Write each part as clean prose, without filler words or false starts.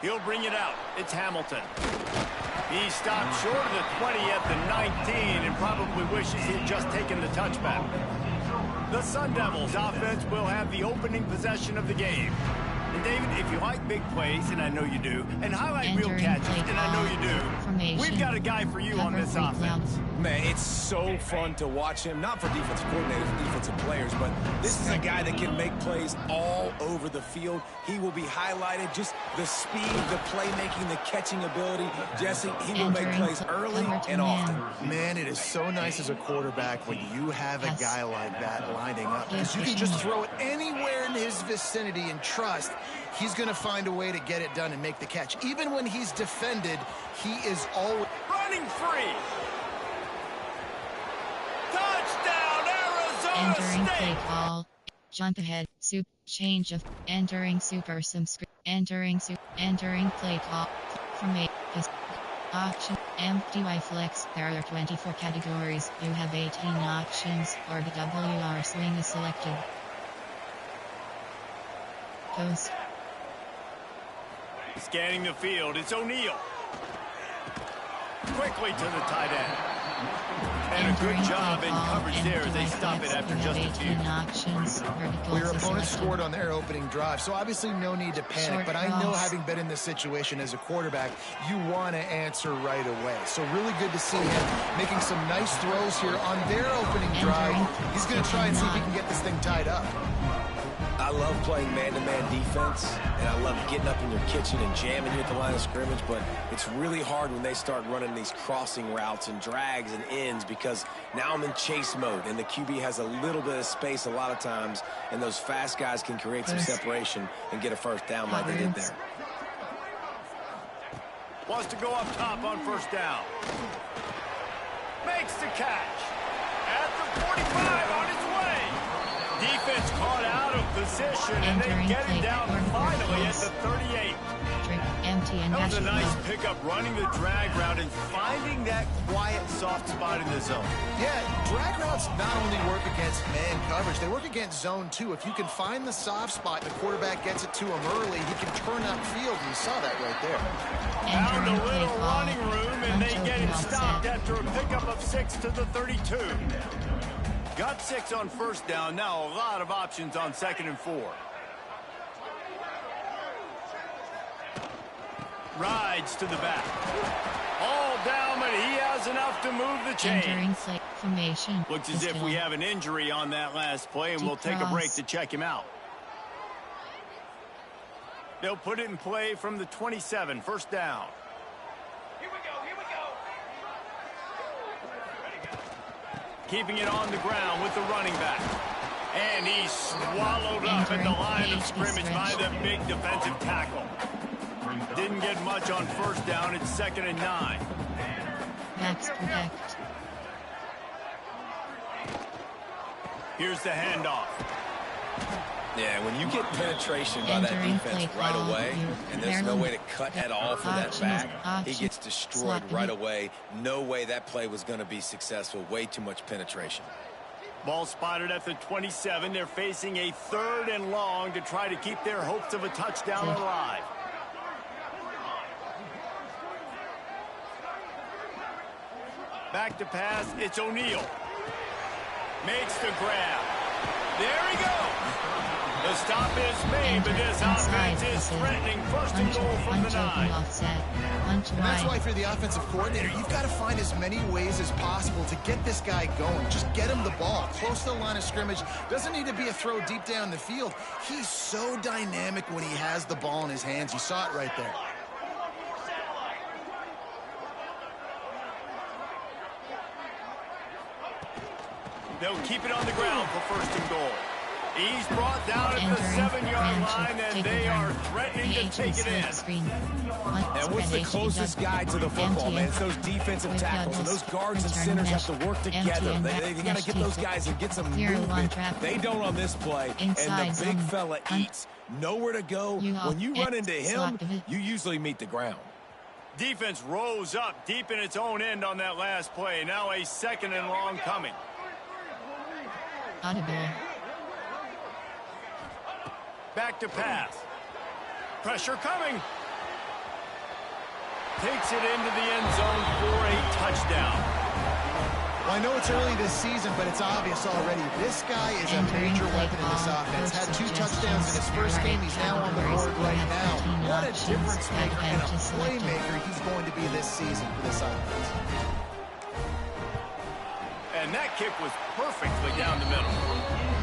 He'll bring it out. It's Hamilton. He stopped short of the 20 at the 19 and probably wishes he had just taken the touchback. The Sun Devils offense will have the opening possession of the game. And David, if you like big plays, and I know you do, and highlight real catches, and I know you do, we've got a guy for you on this offense. Man, it's so fun to watch him, not for defensive coordinators, defensive players, but this is a guy that can make plays all over the field. He will be highlighted, just the speed, the playmaking, the catching ability. Jesse, he will make plays early and often. Man, it is so nice as a quarterback when you have a guy like that lining up, because you can just throw it anywhere in his vicinity and trust he's going to find a way to get it done and make the catch. Even when he's defended, he is always running free. Touchdown, Arizona Entering State. play call. Jump ahead. Change of. Entering Entering play call. From a. Option. MTY flex. There are 24 categories. You have 18 options. Or the WR swing is selected. Post. Scanning the field, it's O'Neal. Quickly to the tight end. And a good job in coverage there as they stop it after just a few. Well, your opponent scored on their opening drive, so obviously no need to panic. But I know, having been in this situation as a quarterback, you want to answer right away. So really good to see him making some nice throws here on their opening drive. He's going to try and see if he can get this thing tied up. I love playing man-to-man defense, and I love getting up in your kitchen and jamming you at the line of scrimmage, but it's really hard when they start running these crossing routes and drags and ends, because now I'm in chase mode, and the QB has a little bit of space a lot of times, and those fast guys can create some separation and get a first down like they did there. Wants to go up top on first down. Makes the catch. At the 45 on his way. Defense caught out of position, and they get him down finally at the 38. That was a nice pickup, running the drag route and finding that quiet, soft spot in the zone. Yeah, drag routes not only work against man coverage, they work against zone too. If you can find the soft spot, the quarterback gets it to him early, he can turn upfield, and you saw that right there. Found a little running room, and they get him stopped after a pickup of 6 to the 32. Got 6 on first down. Now a lot of options on 2nd and 4. Rides to the back. All down, but he has enough to move the chain. Formation. Looks as if we have an injury on that last play, and we'll take a break to check him out. They'll put it in play from the 27, first down. Keeping it on the ground with the running back. And he's swallowed up at the line of scrimmage by the big defensive tackle. Didn't get much on first down. It's 2nd and 9. Max protect. Here's the handoff. Yeah, when you get penetration by that defense right away, and there's no way to cut at all for that back, he gets destroyed right away. No way that play was going to be successful. Way too much penetration. Ball spotted at the 27. They're facing a 3rd and long to try to keep their hopes of a touchdown alive. Back to pass, it's O'Neal. Makes the grab. There he goes. The stop is made, but this offense is threatening 1st and goal from the 9. And that's why, for the offensive coordinator, you've got to find as many ways as possible to get this guy going. Just get him the ball close to the line of scrimmage. Doesn't need to be a throw deep down the field. He's so dynamic when he has the ball in his hands. You saw it right there. They'll keep it on the ground for 1st and goal. He's brought down at the 7-yard line, and they are threatening to take it in. And what's the closest guy to the football, man? It's those defensive tackles, and those guards and centers have to work together. They got to get those guys and get some movement. They don't on this play, and the big fella eats. Nowhere to go. When you run into him, you usually meet the ground. Defense rose up deep in its own end on that last play. Now a 2nd and long coming. Audible. Back to pass. Pressure coming. takes it into the end zone for a touchdown. Well, I know it's early this season, but it's obvious already. This guy is a major weapon in this offense. Had 2 touchdowns in his first game. He's now on the board right now. What a difference maker and a playmaker he's going to be this season for this offense. And that kick was perfectly down the middle.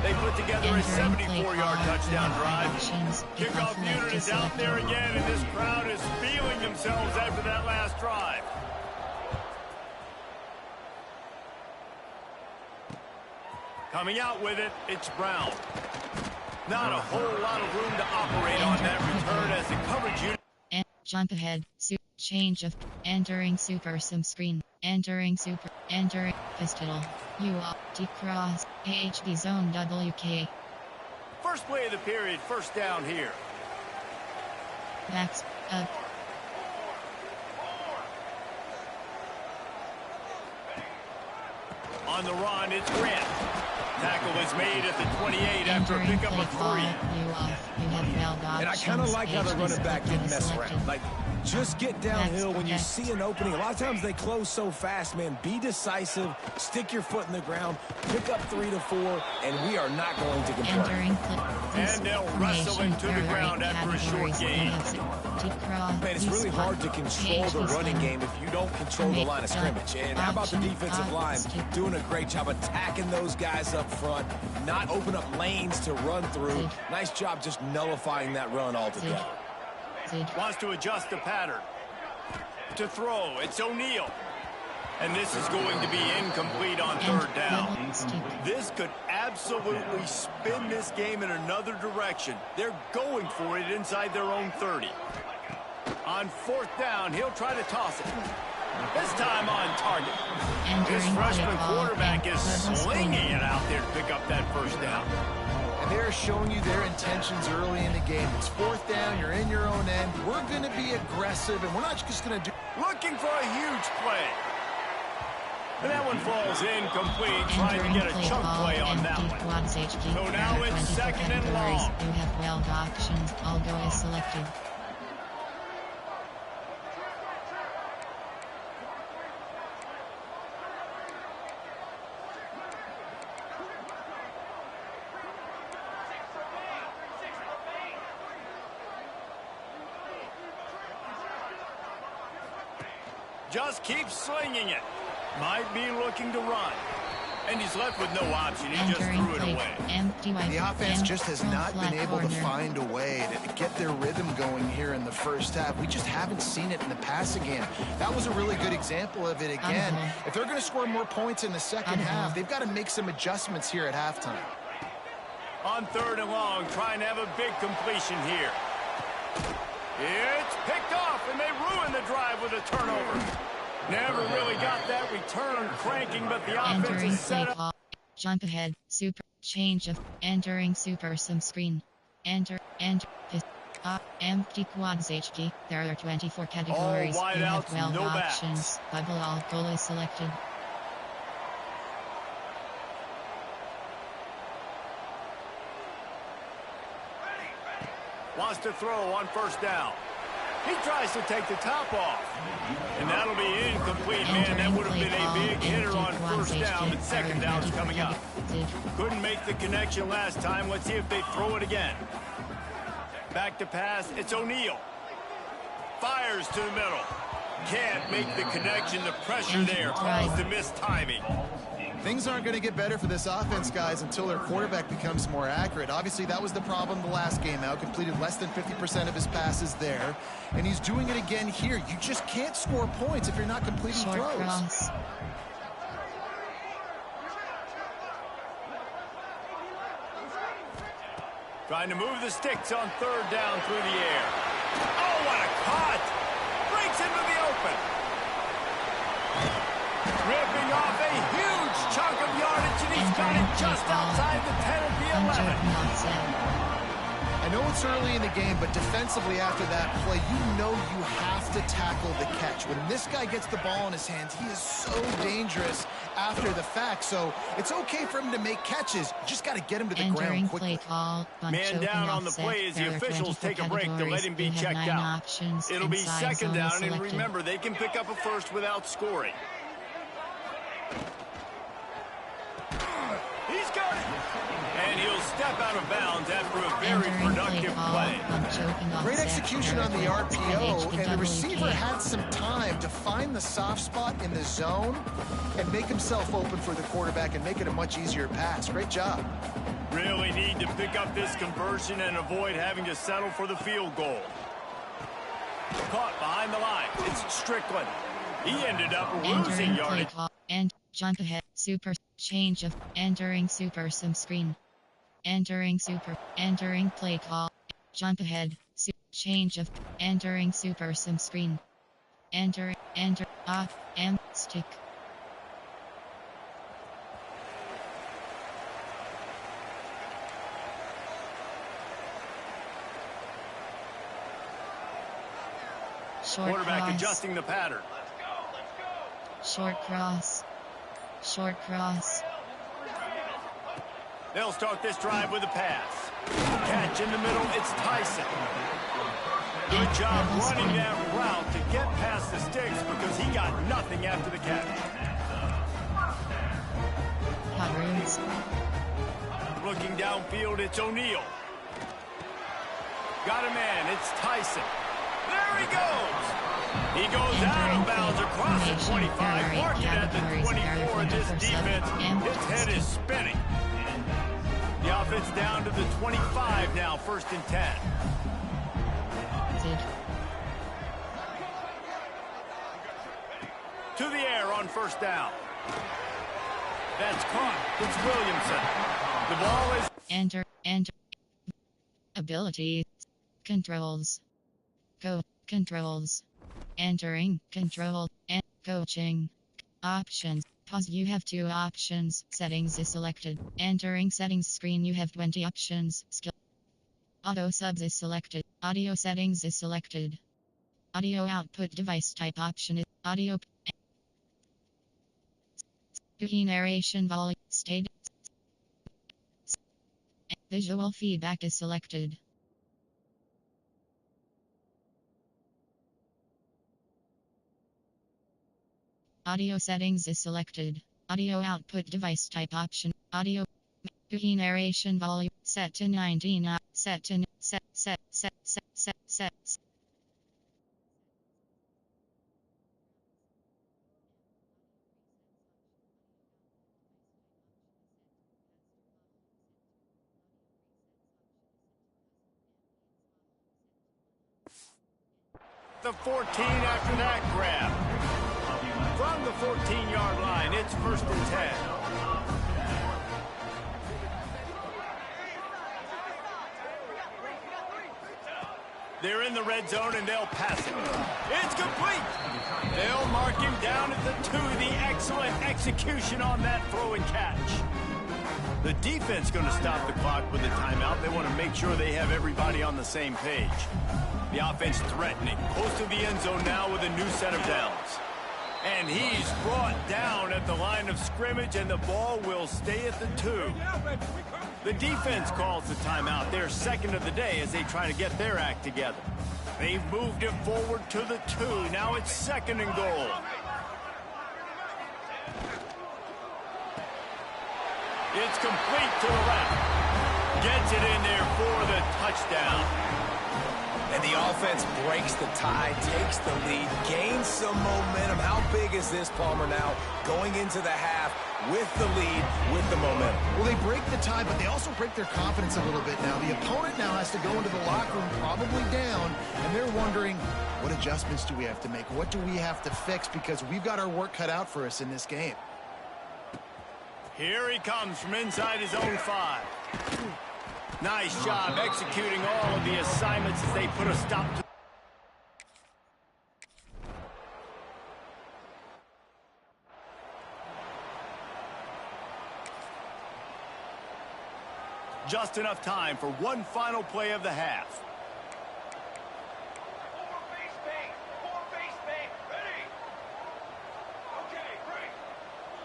They put together a 74-yard touchdown drive. Kickoff unit is out there again, and this crowd is feeling themselves after that last drive. Coming out with it, it's Brown. Not a whole lot of room to operate on that return as the coverage unit. And jump ahead. Change of entering super sim screen. Entering pistol. UOT cross. AHB zone WK. First play of the period, first down here. Backs up. On the run, it's Grant. Tackle is made at the 28 after a pickup of 3. And I kind of like how the running back didn't mess around. Like, just get downhill when you see an opening. A lot of times they close so fast, man. Be decisive, stick your foot in the ground, pick up 3 to 4, and we are not going to complain. And they'll wrestle him to the ground after a short gain. Man, it's really hard to control the running game if you don't control the line of scrimmage. And how about the defensive line doing a great job attacking those guys up front, not open up lanes to run through. Nice job just nullifying that run altogether. Wants to adjust the pattern. To throw, it's O'Neal. And this is going to be incomplete on third down. This could absolutely spin this game in another direction. They're going for it inside their own 30. On fourth down, he'll try to toss it. This time on target. This freshman quarterback is slinging it out there to pick up that first down. And they're showing you their intentions early in the game. It's fourth down, you're in your own end. We're going to be aggressive, and we're not just going to do... Looking for a huge play. And that one falls incomplete, trying to get a chunk play on that one. So now it's second and long. You have 12 options. All go is selected. Just keeps slinging it. Might be looking to run. And he's left with no option. He just threw it away. The offense just has not been able to find a way to get their rhythm going here in the first half. We just haven't seen it in the passing game. That was a really good example of it again. If they're going to score more points in the second half, they've got to make some adjustments here at halftime. On third and long, trying to have a big completion here. It's picked off, and they ruin the drive with a turnover. Never really got that return cranking, but the offense is set up. Jump ahead, super, change of, entering super sim screen. Enter, empty quads HG. There are 24 categories. You have 12 options. Bubble all goal is selected. Wants to throw on first down. He tries to take the top off. And that'll be incomplete, man. That would have been a big hitter on first down, but second down's coming up. Couldn't make the connection last time. Let's see if they throw it again. Back to pass. It's O'Neal. Fires to the middle. Can't make the connection. The pressure there caused the missed timing. Things aren't going to get better for this offense, guys, until their quarterback becomes more accurate. Obviously, that was the problem the last game out. Completed less than 50% of his passes there. And he's doing it again here. You just can't score points if you're not completing throws. Cross. Trying to move the sticks on third down through the air. Oh, what a cut! Breaks into the open. Ripping off a huge chunk of yardage, and he's got it just outside the 10 of the 11. I know it's early in the game, but defensively after that play, you know you have to tackle the catch. When this guy gets the ball in his hands, he is so dangerous after the fact. So it's okay for him to make catches. Just got to get him to the ground quickly. Play call, Man down on the play as the officials take a break to let him be checked out. It'll be second down, and remember, they can pick up a first without scoring. He's got it! And he'll step out of bounds after a very productive play. Great execution on the RPO, and the receiver had some time to find the soft spot in the zone and make himself open for the quarterback and make it a much easier pass. Great job. Really need to pick up this conversion and avoid having to settle for the field goal. Caught behind the line. It's Strickland. He ended up losing yardage. And jump ahead. Super change of entering super some screen. Entering play call. Jump ahead. Change of entering super some screen. Enter stick. Short quarterback cross. Adjusting the pattern. Short cross. Short cross. They'll start this drive with a pass. Catch in the middle, it's Tyson. Good job running that route to get past the sticks because he got nothing after the catch. Coverage. Looking downfield, it's O'Neal. Got a man, it's Tyson. There he goes. He goes out of bounds across the 25, marked it at the 24. This defense, its head is spinning. The offense down to the 25 now, 1st and 10. To the air on 1st down. That's caught. It's Williamson. The ball is... Enter. Abilities. Controls. Controls. Entering. Control. And coaching. Options. Pause. You have 2 options. Settings is selected. Entering settings screen. You have 20 options. Skill. Auto subs is selected. Audio settings is selected. Audio output device type option is audio. Narration volume. State. Visual feedback is selected. Audio settings is selected. Audio output device type option. Audio. Narration volume. Set to 19. Set to. Set. The 14 after that grab. From the 14-yard line, it's 1st and 10. They're in the red zone, and they'll pass it. It's complete. They'll mark him down at the 2. The excellent execution on that throw and catch. The defense going to stop the clock with a timeout. They want to make sure they have everybody on the same page. The offense threatening. Close to the end zone now with a new set of downs. And he's brought down at the line of scrimmage, and the ball will stay at the 2. The defense calls the timeout. Their 2nd of the day as they try to get their act together. They've moved it forward to the 2. Now it's 2nd and goal. It's complete to the left. Gets it in there for the touchdown. And the offense breaks the tie, takes the lead, gains some momentum. How big is this, Palmer, now going into the half with the lead, with the momentum? Well, they break the tie, but they also break their confidence a little bit now. The opponent now has to go into the locker room probably down, and they're wondering, what adjustments do we have to make? What do we have to fix? Because we've got our work cut out for us in this game. Here he comes from inside his own 5. Nice job executing all of the assignments as they put a stop to. Just enough time for one final play of the half.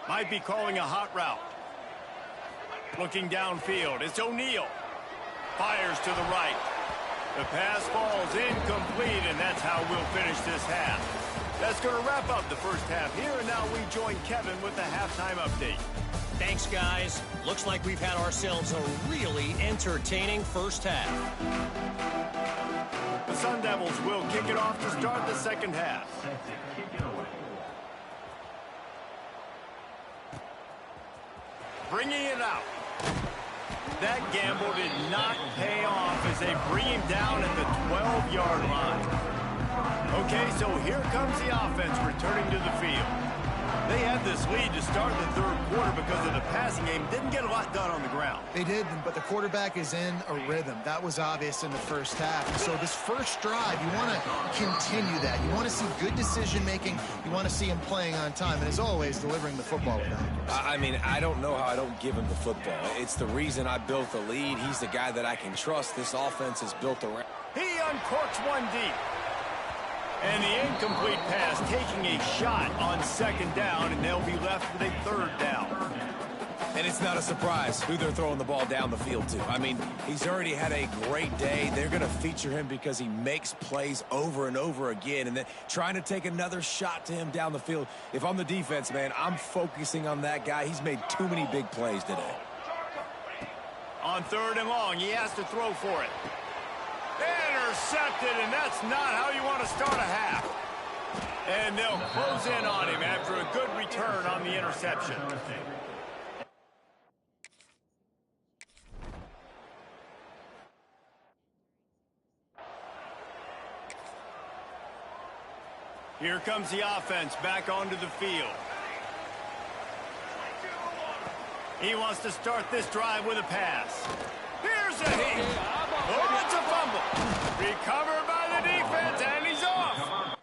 Might be calling a hot route. Looking downfield, it's O'Neal. Fires to the right. The pass falls incomplete, and that's how we'll finish this half. That's going to wrap up the first half here, and now we join Kevin with the halftime update. Thanks, guys. Looks like we've had ourselves a really entertaining first half. The Sun Devils will kick it off to start the second half. Bringing it out. That gamble did not pay off as they bring him down at the 12-yard line. Okay, so here comes the offense returning to the field. They had this lead to start the third quarter because of the passing game. Didn't get a lot done on the ground. They did, but the quarterback is in a rhythm. That was obvious in the first half. And so this first drive, you want to continue that. You want to see good decision-making. You want to see him playing on time. And as always, delivering the football with accuracy. I mean, I don't know how I don't give him the football. It's the reason I built the lead. He's the guy that I can trust. This offense is built around. He uncorks one deep. And the incomplete pass taking a shot on second down, and they'll be left with a third down. And it's not a surprise who they're throwing the ball down the field to. I mean, he's already had a great day. They're going to feature him because he makes plays over and over again, and then trying to take another shot to him down the field. If I'm the defense, man, I'm focusing on that guy. He's made too many big plays today. On third and long, he has to throw for it. Intercepted, and that's not how you want to start a half. And they'll close in on him after a good return on the interception. Here comes the offense back onto the field. He wants to start this drive with a pass. Here's a hit. Oh, it's a fumble. Recovered by the defense, and he's off.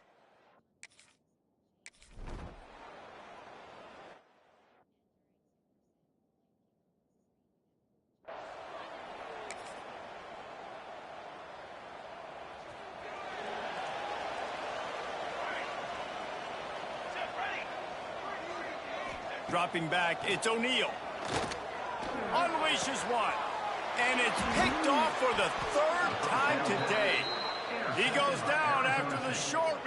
Dropping back, it's O'Neal. Unleashes one. And it's picked off for the third time today. He goes down after the short.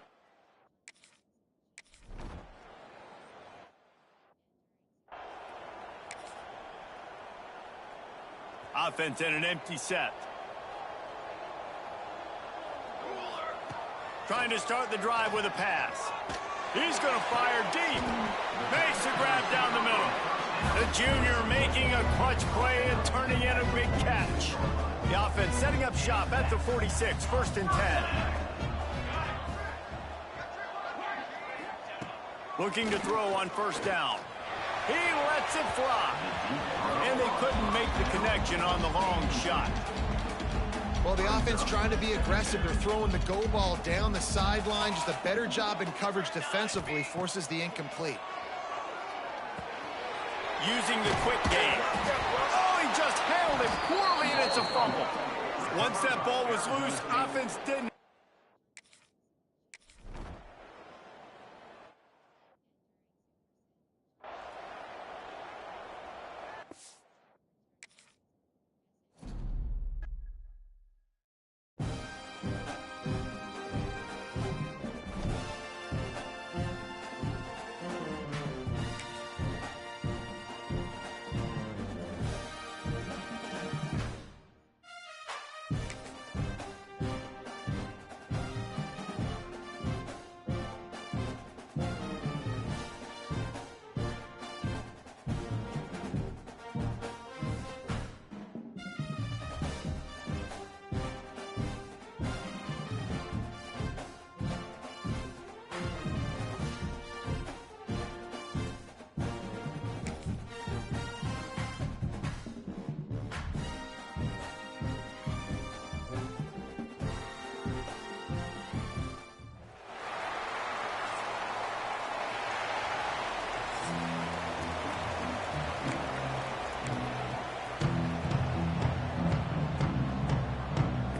Offense in an empty set. Trying to start the drive with a pass. He's going to fire deep. Makes a grab down the middle. The junior making a clutch play and turning in a big catch. The offense setting up shop at the 46, 1st and 10. Looking to throw on first down. He lets it fly. And they couldn't make the connection on the long shot. Well, the offense trying to be aggressive. They're throwing the go ball down the sideline. Just a better job in coverage defensively forces the incomplete. Using the quick game. Oh, he just handled it poorly, and it's a fumble. Once that ball was loose, offense didn't.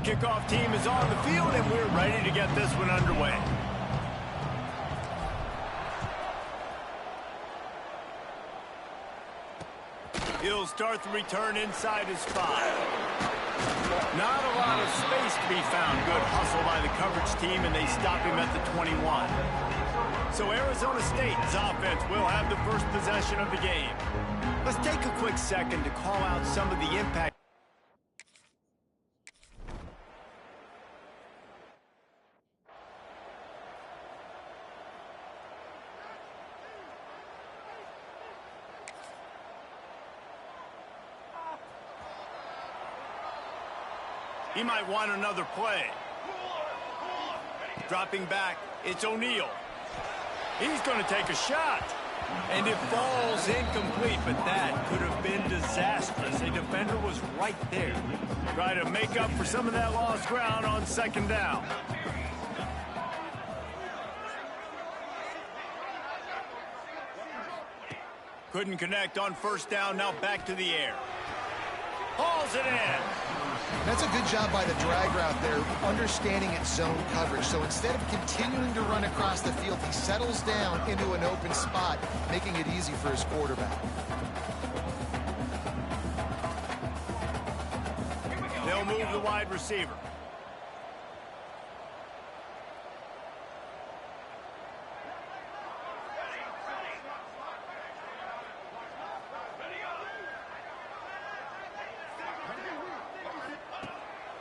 kickoff team is on the field, and we're ready to get this one underway. He'll start the return inside his 5. Not a lot of space to be found. Good hustle by the coverage team, and they stop him at the 21. So Arizona State's offense will have the first possession of the game. Let's take a quick second to call out some of the impact. He might want another play. Dropping back, it's O'Neal. He's going to take a shot. And it falls incomplete, but that could have been disastrous. A defender was right there. Try to make up for some of that lost ground on second down. Couldn't connect on first down, now back to the air. Hauls it in. That's a good job by the drag route there, understanding its zone coverage. So instead of continuing to run across the field, he settles down into an open spot, making it easy for his quarterback. They'll move the wide receiver.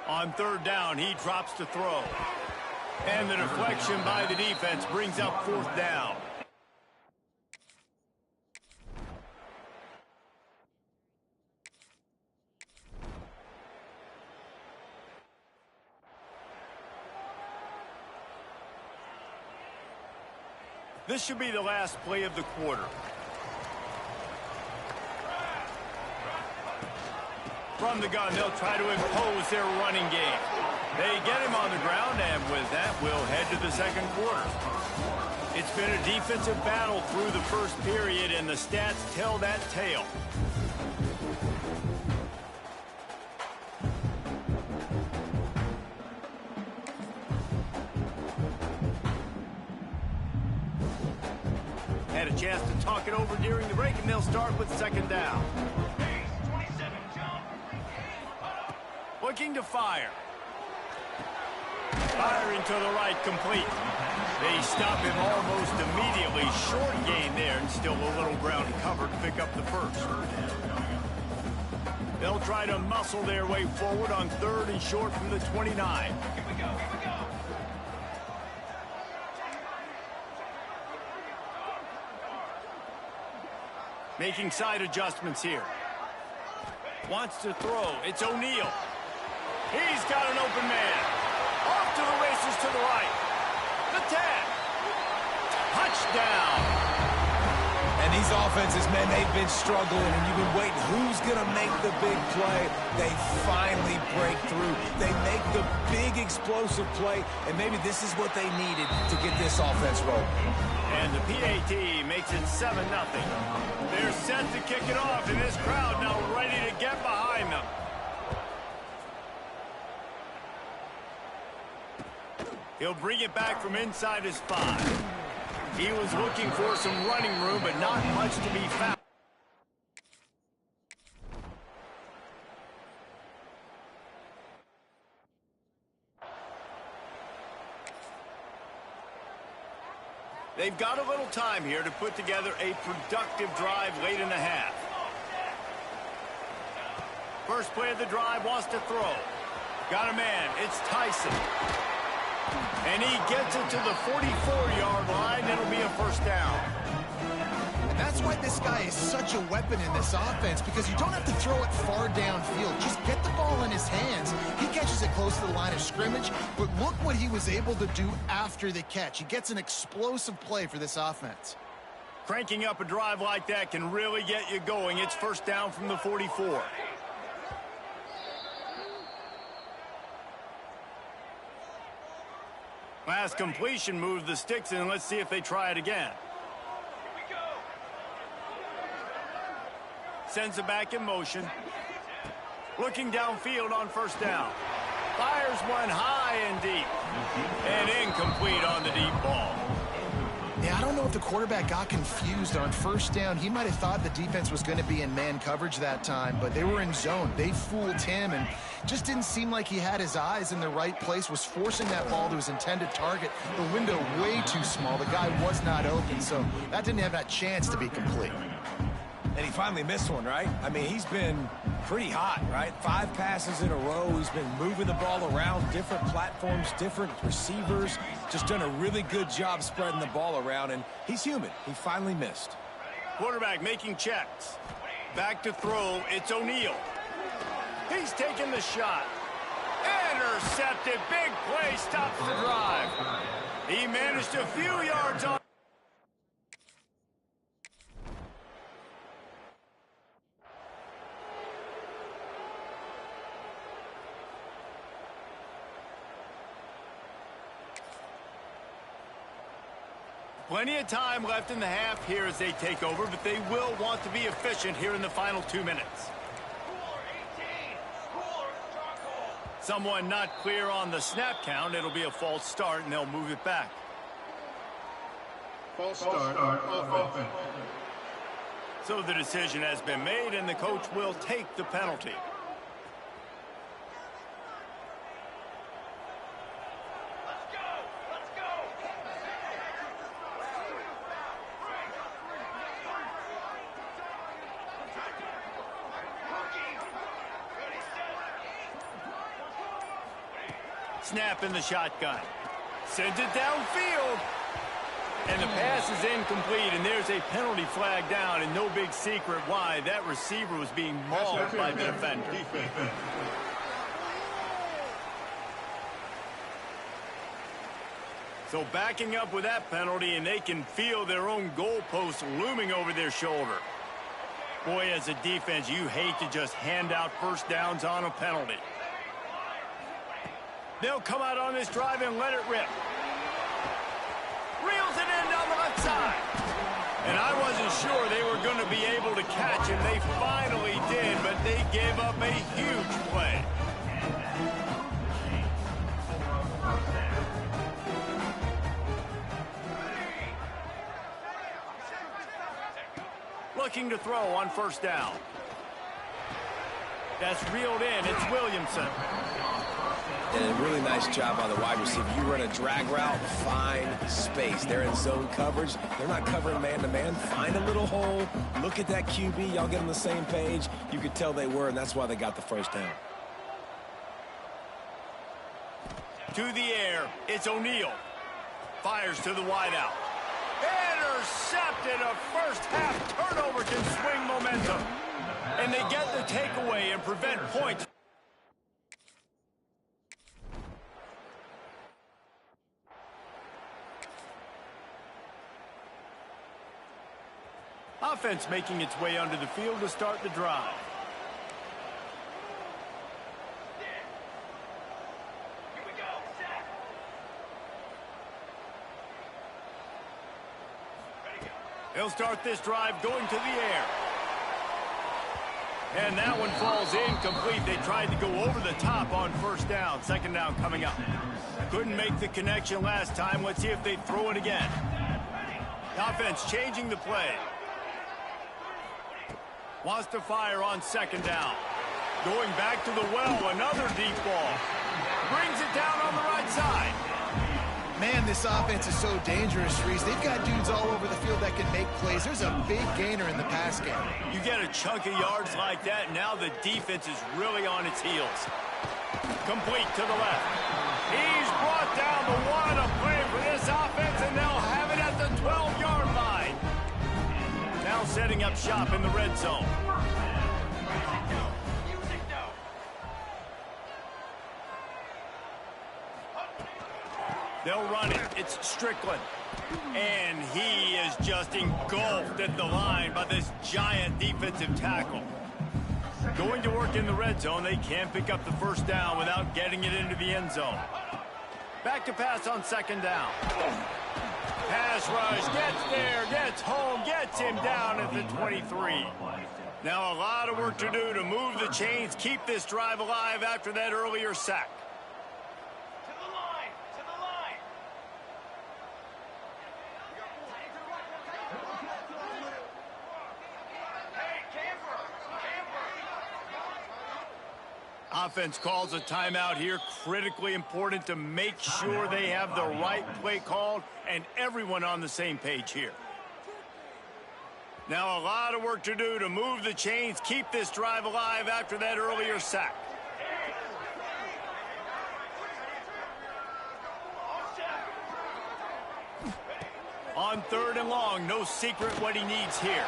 On third down, he drops to throw. And the deflection by the defense brings up fourth down. This should be the last play of the quarter. From the gun, they'll try to impose their running game. They get him on the ground, and with that, we'll head to the second quarter. It's been a defensive battle through the first period, and the stats tell that tale. Had a chance to talk it over during the break, and they'll start with second down. Looking to fire. Firing to the right, complete. They stop him almost immediately. Short gain there, and still a little ground covered to pick up the first. They'll try to muscle their way forward on third and short from the 29. Here we go, here we go. Making side adjustments here. Wants to throw. It's O'Neal. He's got an open man. Off to the races to the right. The 10. Touchdown. And these offenses, man, they've been struggling, and you've been waiting. Who's going to make the big play? They finally break through. They make the big explosive play, and maybe this is what they needed to get this offense rolling. And the PAT makes it 7-0. They're set to kick it off, and this crowd now ready to get behind them. He'll bring it back from inside his 5. He was looking for some running room, but not much to be found. They've got a little time here to put together a productive drive late in the half. First play of the drive, wants to throw. Got a man, it's Tyson. And he gets it to the 44-yard line. It'll be a first down. And that's why this guy is such a weapon in this offense, because you don't have to throw it far downfield. Just get the ball in his hands. He catches it close to the line of scrimmage, but look what he was able to do after the catch. He gets an explosive play for this offense. Cranking up a drive like that can really get you going. It's first down from the 44. Last completion moved the sticks in. Let's see if they try it again. Here we go. Sends it back in motion. Looking downfield on first down. Fires one high and deep. And incomplete on the deep ball. Yeah, I don't know if the quarterback got confused on first down. He might have thought the defense was going to be in man coverage that time, but they were in zone. They fooled him and just didn't seem like he had his eyes in the right place, was forcing that ball to his intended target. The window way too small. The guy was not open, so that didn't have that chance to be complete. And he finally missed one, right? I mean, he's been pretty hot, right? 5 passes in a row. He's been moving the ball around, different platforms, different receivers. Just done a really good job spreading the ball around, and he's human. He finally missed. Quarterback making checks. Back to throw. It's O'Neal. He's taking the shot. Intercepted. Big play. Stops the drive. He managed a few yards on. Plenty of time left in the half here as they take over, but they will want to be efficient here in the final 2 minutes. Someone not clear on the snap count. It'll be a false start, and they'll move it back. False start, offense. So the decision has been made, and the coach will take the penalty. Snap in the shotgun. Sends it downfield. And the pass is incomplete, and there's a penalty flag down, and no big secret why. That receiver was being mauled by the defender. So backing up with that penalty, and they can feel their own goalpost looming over their shoulder. Boy, as a defense, you hate to just hand out first downs on a penalty. They'll come out on this drive and let it rip. Reels it in down the left side. And I wasn't sure they were going to be able to catch him. They finally did, but they gave up a huge play. Looking to throw on first down. That's reeled in. It's Williamson. And a really nice job by the wide receiver. You run a drag route, find space. They're in zone coverage. They're not covering man-to-man. Find a little hole. Look at that QB. Y'all get on the same page. You could tell they were, and that's why they got the first down. To the air. It's O'Neal. Fires to the wideout. Intercepted. A first-half turnover can swing momentum. And they get the takeaway and prevent points. Offense making its way onto the field to start the drive. They'll start this drive going to the air. And that one falls incomplete. They tried to go over the top on first down. Second down coming up. Couldn't make the connection last time. Let's see if they throw it again. Offense changing the play. Wants to fire on second down. Going back to the well, another deep ball. Brings it down on the right side. Man, this offense is so dangerous, Reese. They've got dudes all over the field that can make plays. There's a big gainer in the pass game. You get a chunk of yards like that, now the defense is really on its heels. Complete to the left. He's brought down, but what a play for this offense, and they'll have it at the 12-yard line. Now setting up shop in the red zone. They'll run it. It's Strickland. And he is just engulfed at the line by this giant defensive tackle. Going to work in the red zone. They can't pick up the first down without getting it into the end zone. Back to pass on second down. Pass rush, gets there, gets home, gets him down at the 23. Now a lot of work to do to move the chains, keep this drive alive after that earlier sack. Offense calls a timeout here. Critically important to make sure they have the right play called and everyone on the same page here. Now a lot of work to do to move the chains, keep this drive alive after that earlier sack. On 3rd and long, no secret what he needs here.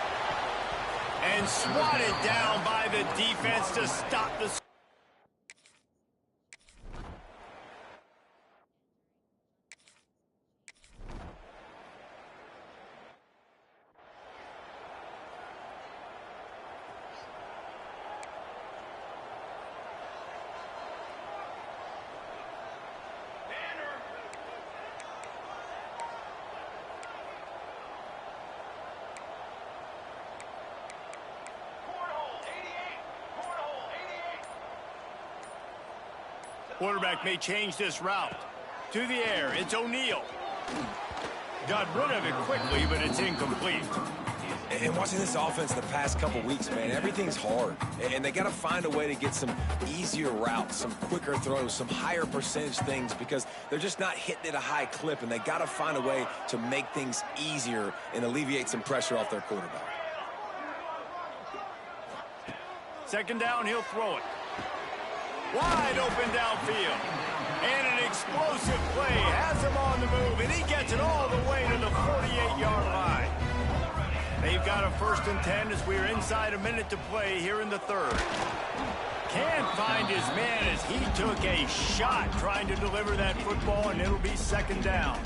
And swatted down by the defense to stop the... Quarterback may change this route. To the air, it's O'Neal. Got rid of it quickly, but it's incomplete. And watching this offense the past couple weeks, man, everything's hard. And they got to find a way to get some easier routes, some quicker throws, some higher percentage things because they're just not hitting at a high clip. And they got to find a way to make things easier and alleviate some pressure off their quarterback. 2nd down, he'll throw it. Wide open downfield. And an explosive play has him on the move, and he gets it all the way to the 48-yard line. They've got a 1st and 10 as we're inside a minute to play here in the 3rd. Can't find his man as he took a shot trying to deliver that football, and it'll be 2nd down.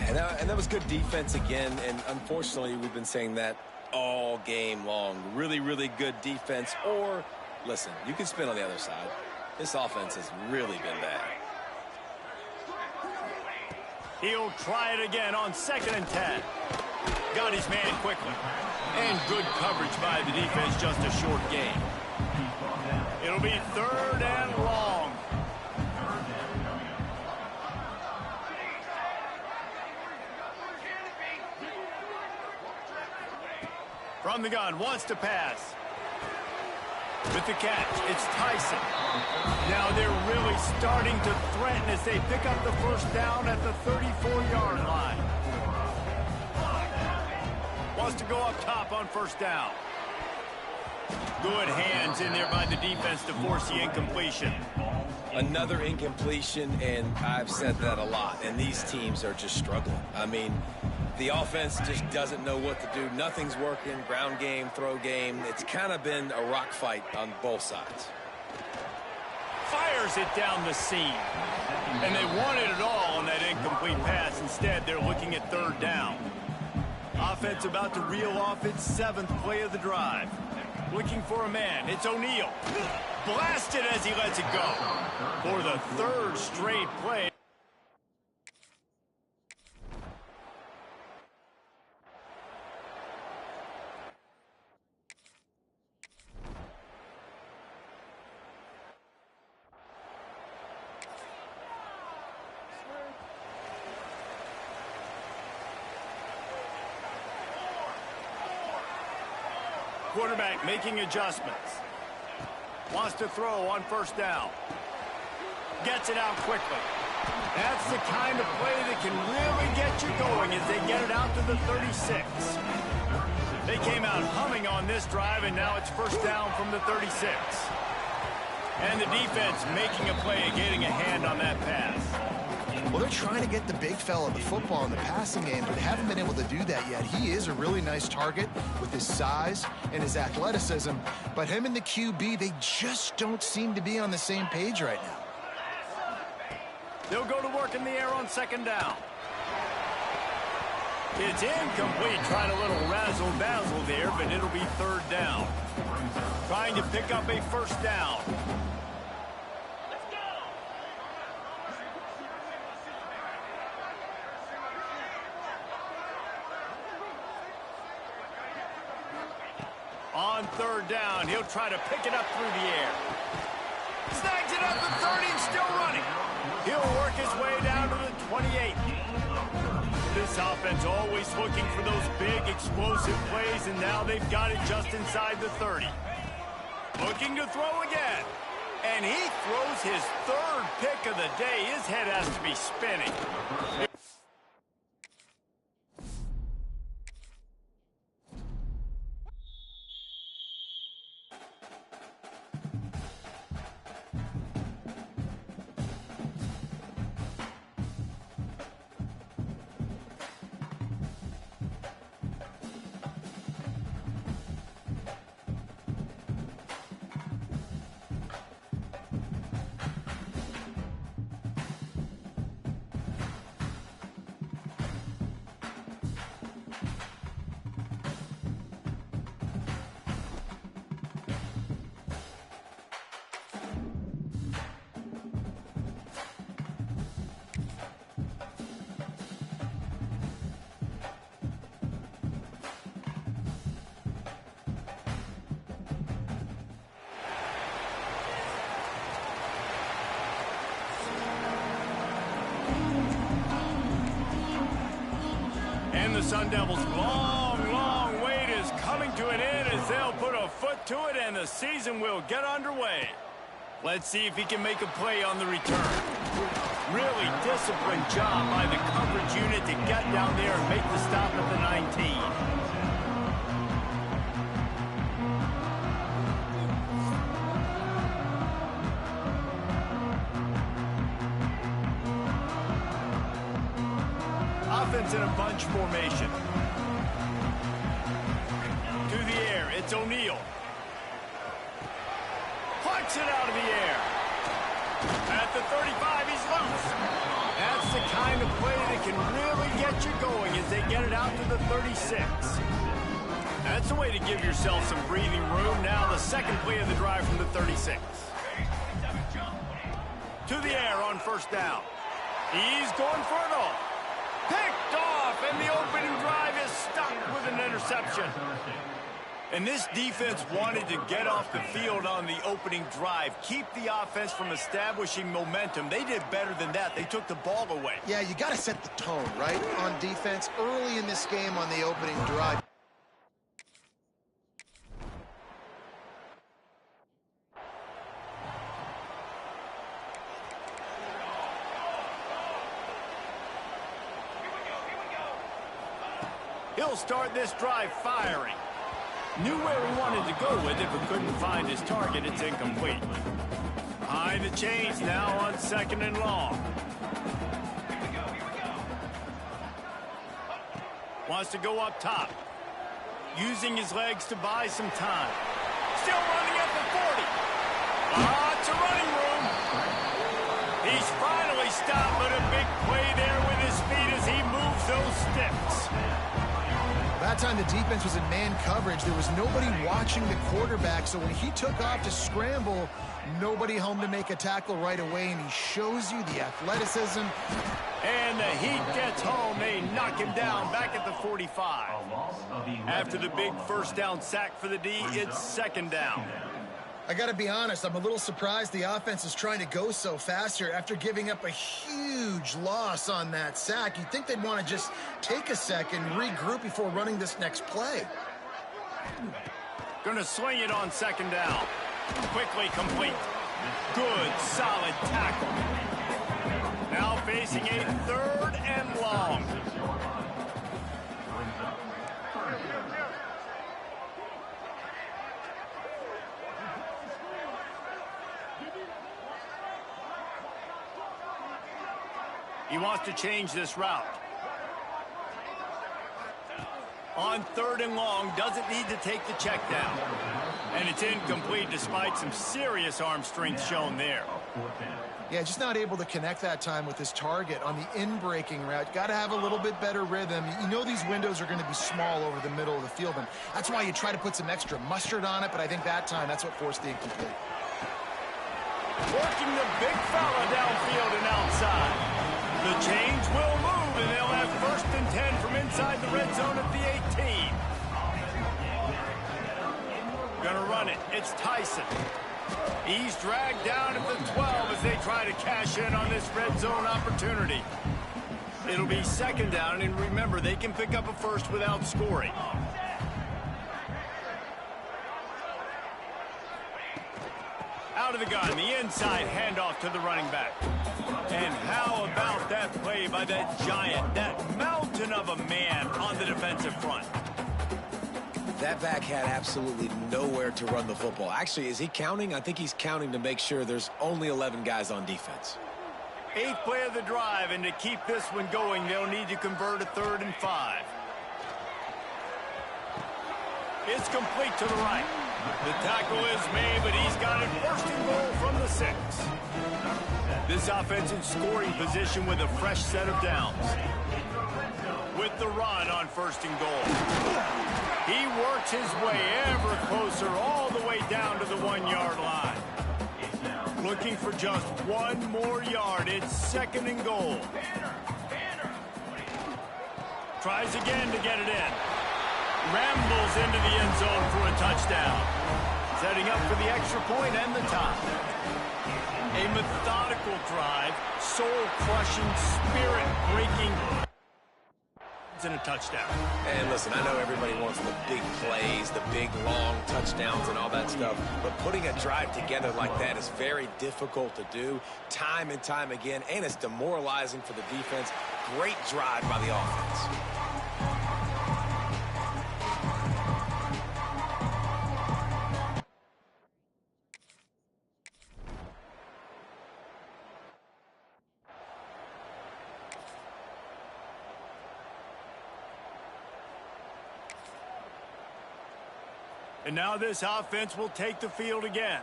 And that was good defense again, and unfortunately we've been saying that all game long. Really, really good defense, or, listen, you can spin on the other side. This offense has really been bad. He'll try it again on 2nd and 10. Got his man quickly. And good coverage by the defense, just a short gain. It'll be 3rd and long. From the gun, wants to pass. With the catch, it's Tyson. Now they're really starting to threaten as they pick up the 1st down at the 34-yard line. Wants to go up top on 1st down. Good hands in there by the defense to force the incompletion. Another incompletion, and I've said that a lot, and these teams are just struggling. I mean, the offense just doesn't know what to do. Nothing's working. Ground game, throw game. It's kind of been a rock fight on both sides. Fires it down the seam. And they wanted it all on that incomplete pass. Instead, they're looking at 3rd down. Offense about to reel off its 7th play of the drive. Looking for a man. It's O'Neal. Blasted as he lets it go. For the 3rd straight play. Quarterback making adjustments. Wants to throw on 1st down. Gets it out quickly. That's the kind of play that can really get you going as they get it out to the 36. They came out humming on this drive, and now it's 1st down from the 36. And the defense making a play and getting a hand on that pass. Well, they're trying to get the big fella the football in the passing game, but haven't been able to do that yet. He is a really nice target with his size and his athleticism, but him and the QB, they just don't seem to be on the same page right now. They'll go to work in the air on 2nd down. It's incomplete, trying a little razzle-dazzle there, but it'll be 3rd down. Trying to pick up a 1st down. On 3rd down, he'll try to pick it up through the air. Snags it up the 30 and still running. He'll work his way down to the 28. This offense always looking for those big, explosive plays, and now they've got it just inside the 30. Looking to throw again. And he throws his third pick of the day. His head has to be spinning. And the Sun Devils' long wait is coming to an end as they'll put a foot to it and the season will get underway. Let's see if he can make a play on the return. Really disciplined job by the coverage unit to get down there and make the stop at the 19. Offense in a bunch formation. To the air, it's O'Neal. Plucks it out of the air. At the 35, he's loose. That's the kind of play that can really get you going as they get it out to the 36. That's a way to give yourself some breathing room. Now the second play of the drive from the 36. To the air on first down. He's going for it all. Picked off, and the opening drive is stuck with an interception. And this defense wanted to get off the field on the opening drive, keep the offense from establishing momentum. They did better than that. They took the ball away. Yeah, you got to set the tone, right, on defense early in this game on the opening drive. He'll start this drive firing. Knew where he wanted to go with it, but couldn't find his target. It's incomplete. Behind the chains now on second and long. Wants to go up top. Using his legs to buy some time. Still running at the 40. It's a running room. He's finally stopped, but a big play there with his feet as he moves those sticks. That time the defense was in man coverage. There was nobody watching the quarterback, so when he took off to scramble, nobody home to make a tackle right away, and he shows you the athleticism. And the Heat gets home. They knock him down back at the 45. After the big first down sack for the D, it's second down. I got to be honest, I'm a little surprised the offense is trying to go so fast here after giving up a huge loss on that sack. You'd think they'd want to just take a second, regroup before running this next play. Gonna swing it on second down. Quickly complete. Good, solid tackle. Now facing a third and long. He wants to change this route. On third and long, doesn't need to take the check down. And it's incomplete despite some serious arm strength shown there. Yeah, just not able to connect that time with his target on the in-breaking route. Got to have a little bit better rhythm. You know these windows are going to be small over the middle of the field, and that's why you try to put some extra mustard on it, but I think that time that's what forced the incomplete. Working the big fella downfield and outside. The chains will move, and they'll have first and 10 from inside the red zone at the 18. Gonna run it. It's Tyson. He's dragged down at the 12 as they try to cash in on this red zone opportunity. It'll be second down, and remember, they can pick up a first without scoring. Out out of the gun, the inside handoff to the running back. And how about that play by that giant, that mountain of a man on the defensive front? That back had absolutely nowhere to run the football. Actually, is he counting? I think he's counting to make sure there's only 11 guys on defense. 8th play of the drive, and to keep this one going, they'll need to convert a 3rd and 5. It's complete to the right. The tackle is made, but he's got it 1st and goal from the 6. This offense in scoring position with a fresh set of downs. With the run on 1st and goal. He works his way ever closer all the way down to the 1-yard line. Looking for just 1 more yard. It's 2nd and goal. Tries again to get it in. Rambles into the end zone for a touchdown. Setting up for the extra point and the tie. A methodical drive, soul-crushing, spirit-breaking, and a touchdown. And listen, I know everybody wants the big plays, the big long touchdowns and all that stuff, but putting a drive together like that is very difficult to do time and time again, and it's demoralizing for the defense. Great drive by the offense. And now this offense will take the field again.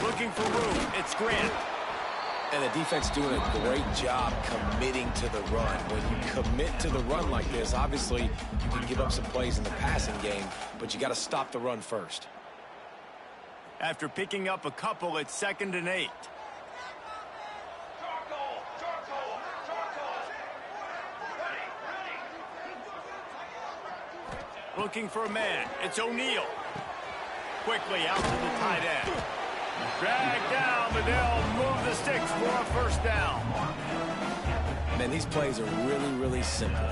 Looking for room. It's Grant. And the defense doing a great job committing to the run. When you commit to the run like this, obviously you can give up some plays in the passing game, but you got to stop the run first. After picking up a couple, it's 2nd and 8. Looking for a man. It's O'Neal. Quickly out to the tight end. Dragged down, but they'll move the sticks for a 1st down. Man, these plays are really, really simple.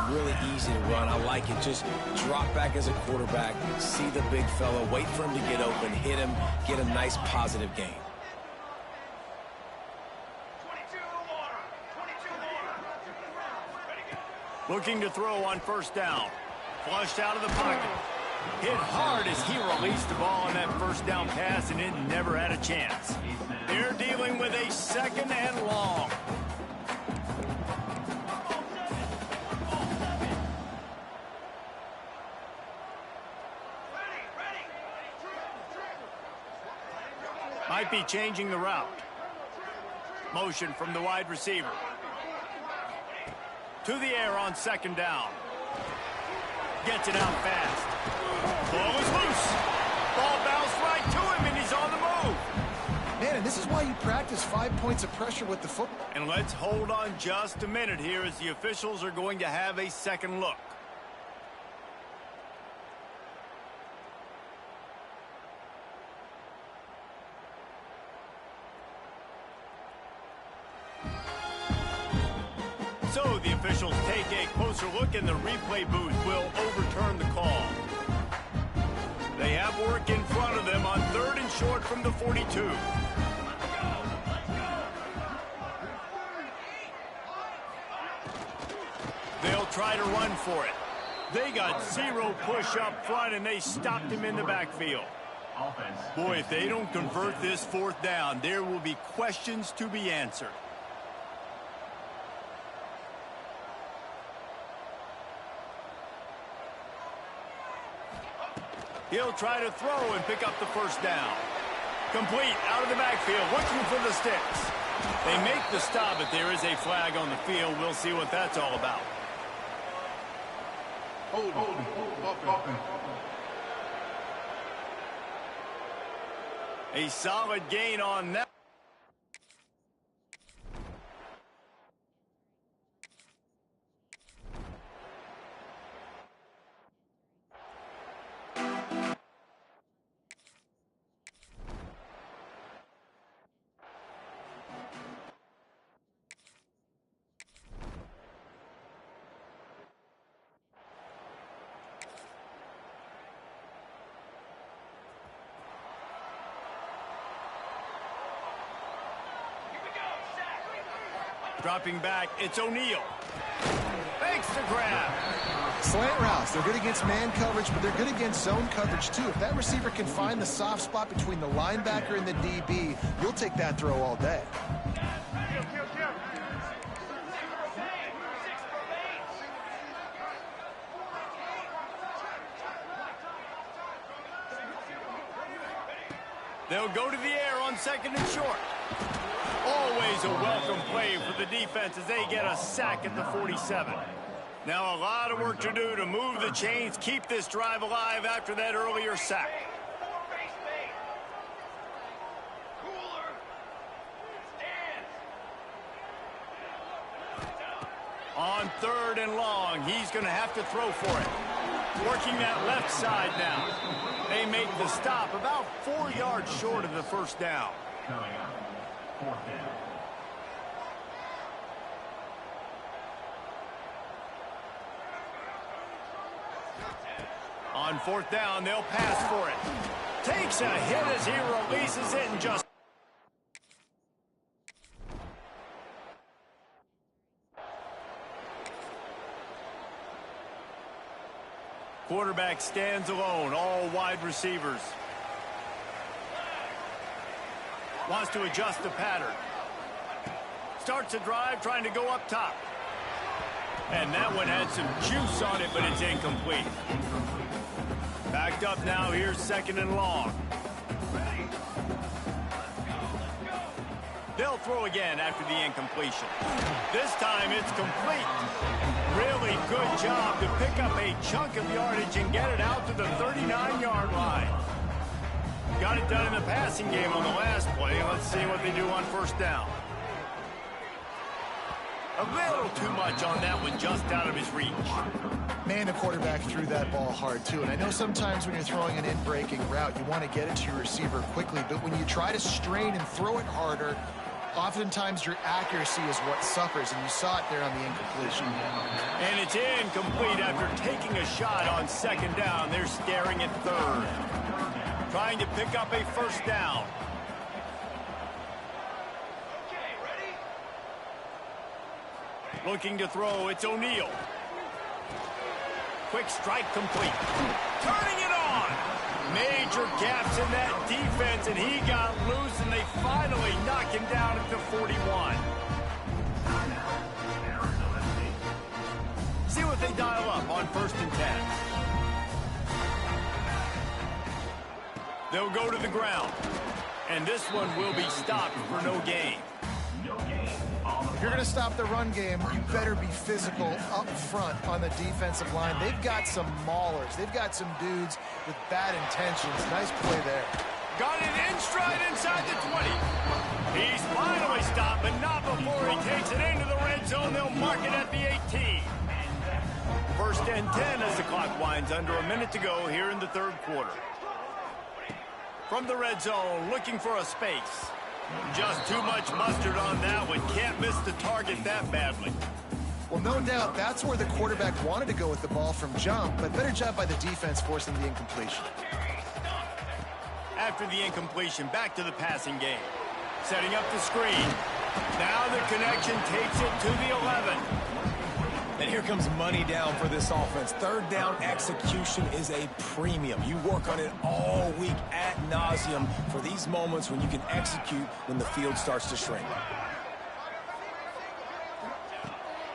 Really easy to run. I like it. Just drop back as a quarterback, see the big fella, wait for him to get open, hit him, get a nice positive gain. Looking to throw on 1st down. Flushed out of the pocket. Hit hard as he released the ball on that 1st down pass, and it never had a chance. They're dealing with a 2nd and long. Might be changing the route. Motion from the wide receiver. To the air on 2nd down. Gets it out fast. Ball is loose. Ball bounced right to him, and he's on the move. Man, and this is why you practice 5 points of pressure with the football. And let's hold on just a minute here as the officials are going to have a second look. So the officials take a closer look, and the replay booth will overturn the call. They have work in front of them on 3rd and short from the 42. They'll try to run for it. They got 0 push up front, and they stopped him in the backfield. Boy, if they don't convert this 4th down, there will be questions to be answered. He'll try to throw and pick up the 1st down. Complete out of the backfield, looking for the sticks. They make the stop, but there is a flag on the field. We'll see what that's all about. Hold. A solid gain on that. Dropping back, it's O'Neal. Makes the grab. Slant routes, they're good against man coverage, but they're good against zone coverage too. If that receiver can find the soft spot between the linebacker and the DB, you'll take that throw all day. They'll go to the air on 2nd and short. Always a welcome play for the defense as they get a sack at the 47. Now a lot of work to do to move the chains, keep this drive alive after that earlier sack. On 3rd and long, he's going to have to throw for it. Working that left side now. They make the stop about 4 yards short of the first down. Coming up, 4th down. On 4th down, they'll pass for it. Takes a hit as he releases it and just... Quarterback stands alone, all wide receivers. Wants to adjust the pattern. Starts a drive trying to go up top. And that one had some juice on it, but it's incomplete. Backed up now, here's 2nd and long. They'll throw again after the incompletion. This time it's complete. Really good job to pick up a chunk of yardage and get it out to the 39-yard line. Got it done in the passing game on the last play. Let's see what they do on 1st down. A little too much on that one, just out of his reach. Man, the quarterback threw that ball hard, too. And I know sometimes when you're throwing an in-breaking route, you want to get it to your receiver quickly. But when you try to strain and throw it harder, oftentimes your accuracy is what suffers. And you saw it there on the incompletion. And it's incomplete after taking a shot on 2nd down. They're staring at 3rd. Trying to pick up a 1st down. Looking to throw, it's O'Neal. Quick strike complete. Turning it on. Major gaps in that defense, and he got loose, and they finally knock him down at the 41. See what they dial up on 1st and 10. They'll go to the ground, and this one will be stopped for no gain. If you're going to stop the run game, you better be physical up front on the defensive line. They've got some maulers. They've got some dudes with bad intentions. Nice play there. Got it in stride inside the 20. He's finally stopped, but not before he takes it into the red zone. They'll mark it at the 18. 1st and 10 as the clock winds under a minute to go here in the 3rd quarter. From the red zone, looking for a space. Just too much mustard on that one. Can't miss the target that badly. Well, no doubt that's where the quarterback wanted to go with the ball from jump, but better job by the defense forcing the incompletion. After the incompletion, back to the passing game. Setting up the screen. Now the connection takes it to the 11. And here comes money down for this offense. 3rd down execution is a premium. You work on it all week ad nauseum for these moments when you can execute when the field starts to shrink.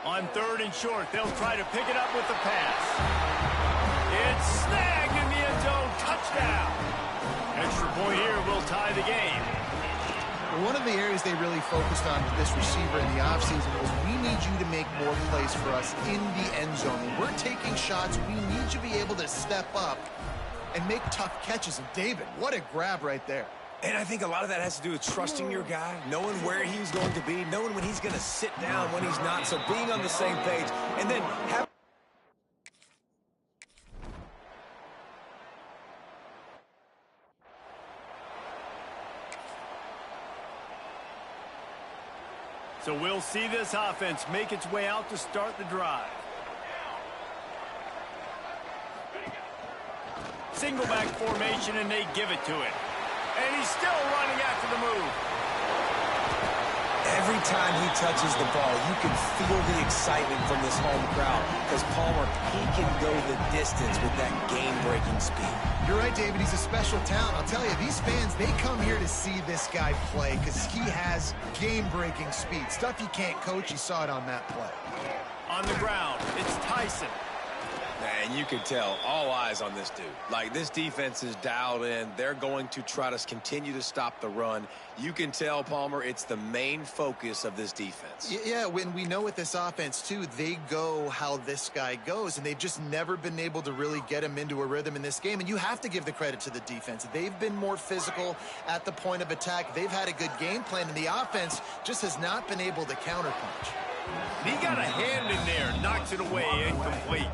On 3rd and short, they'll try to pick it up with the pass. It's snagged in the end zone. Touchdown. Extra point here will tie the game. One of the areas they really focused on with this receiver in the offseason was we need you to make more plays for us in the end zone. When we're taking shots, we need you to be able to step up and make tough catches. And David, what a grab right there. And I think a lot of that has to do with trusting your guy, knowing where he's going to be, knowing when he's going to sit down, when he's not. So being on the same page, and then having... So we'll see this offense make its way out to start the drive. Single back formation, and they give it to it. And he's still running after the move. Every time he touches the ball, you can feel the excitement from this home crowd because Palmer, he can go the distance with that game-breaking speed. You're right, David. He's a special talent. I'll tell you, these fans, they come here to see this guy play because he has game-breaking speed. Stuff you can't coach. You saw it on that play. On the ground, it's Tyson. And you can tell all eyes on this dude. Like, this defense is dialed in. They're going to try to continue to stop the run. You can tell, Palmer, it's the main focus of this defense. Yeah, when we know with this offense, too, they go how this guy goes, and they've just never been able to really get him into a rhythm in this game. And you have to give the credit to the defense. They've been more physical at the point of attack. They've had a good game plan, and the offense just has not been able to counterpunch. He got a hand in there, knocks it away, incomplete.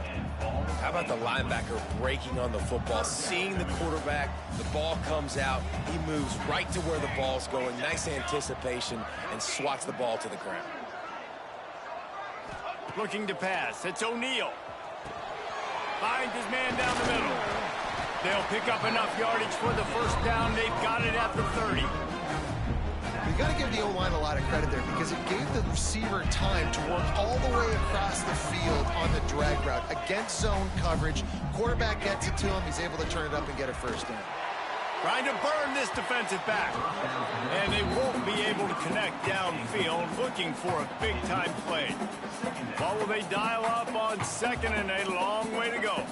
How about the linebacker breaking on the football, seeing the quarterback, the ball comes out, he moves right to where the ball's going, nice anticipation, and swats the ball to the ground. Looking to pass, it's O'Neal. Finds his man down the middle. They'll pick up enough yardage for the first down. They've got it at the 30. You got to give the O-line a lot of credit there because it gave the receiver time to work all the way across the field on the drag route against zone coverage. Quarterback gets it to him. He's able to turn it up and get a first down. Trying to burn this defensive back. And they won't be able to connect downfield, looking for a big-time play. What will they dial up on 2nd and a long way to go?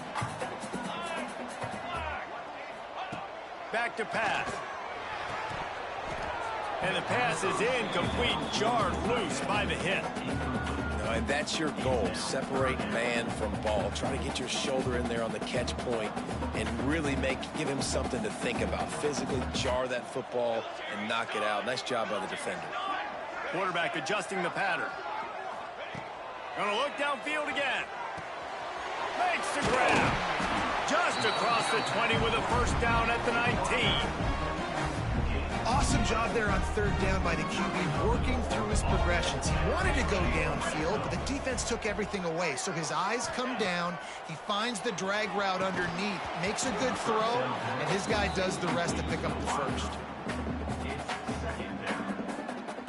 Back to pass. And the pass is incomplete, jarred loose by the hit. And that's your goal. Separate man from ball. Try to get your shoulder in there on the catch point and really give him something to think about. Physically jar that football and knock it out. Nice job by the defender. Quarterback adjusting the pattern. Gonna look downfield again. Makes the grab. Just across the 20 with a first down at the 19. Awesome job there on 3rd down by the QB, working through his progressions. He wanted to go downfield, but the defense took everything away. So his eyes come down, he finds the drag route underneath, makes a good throw, and his guy does the rest to pick up the first.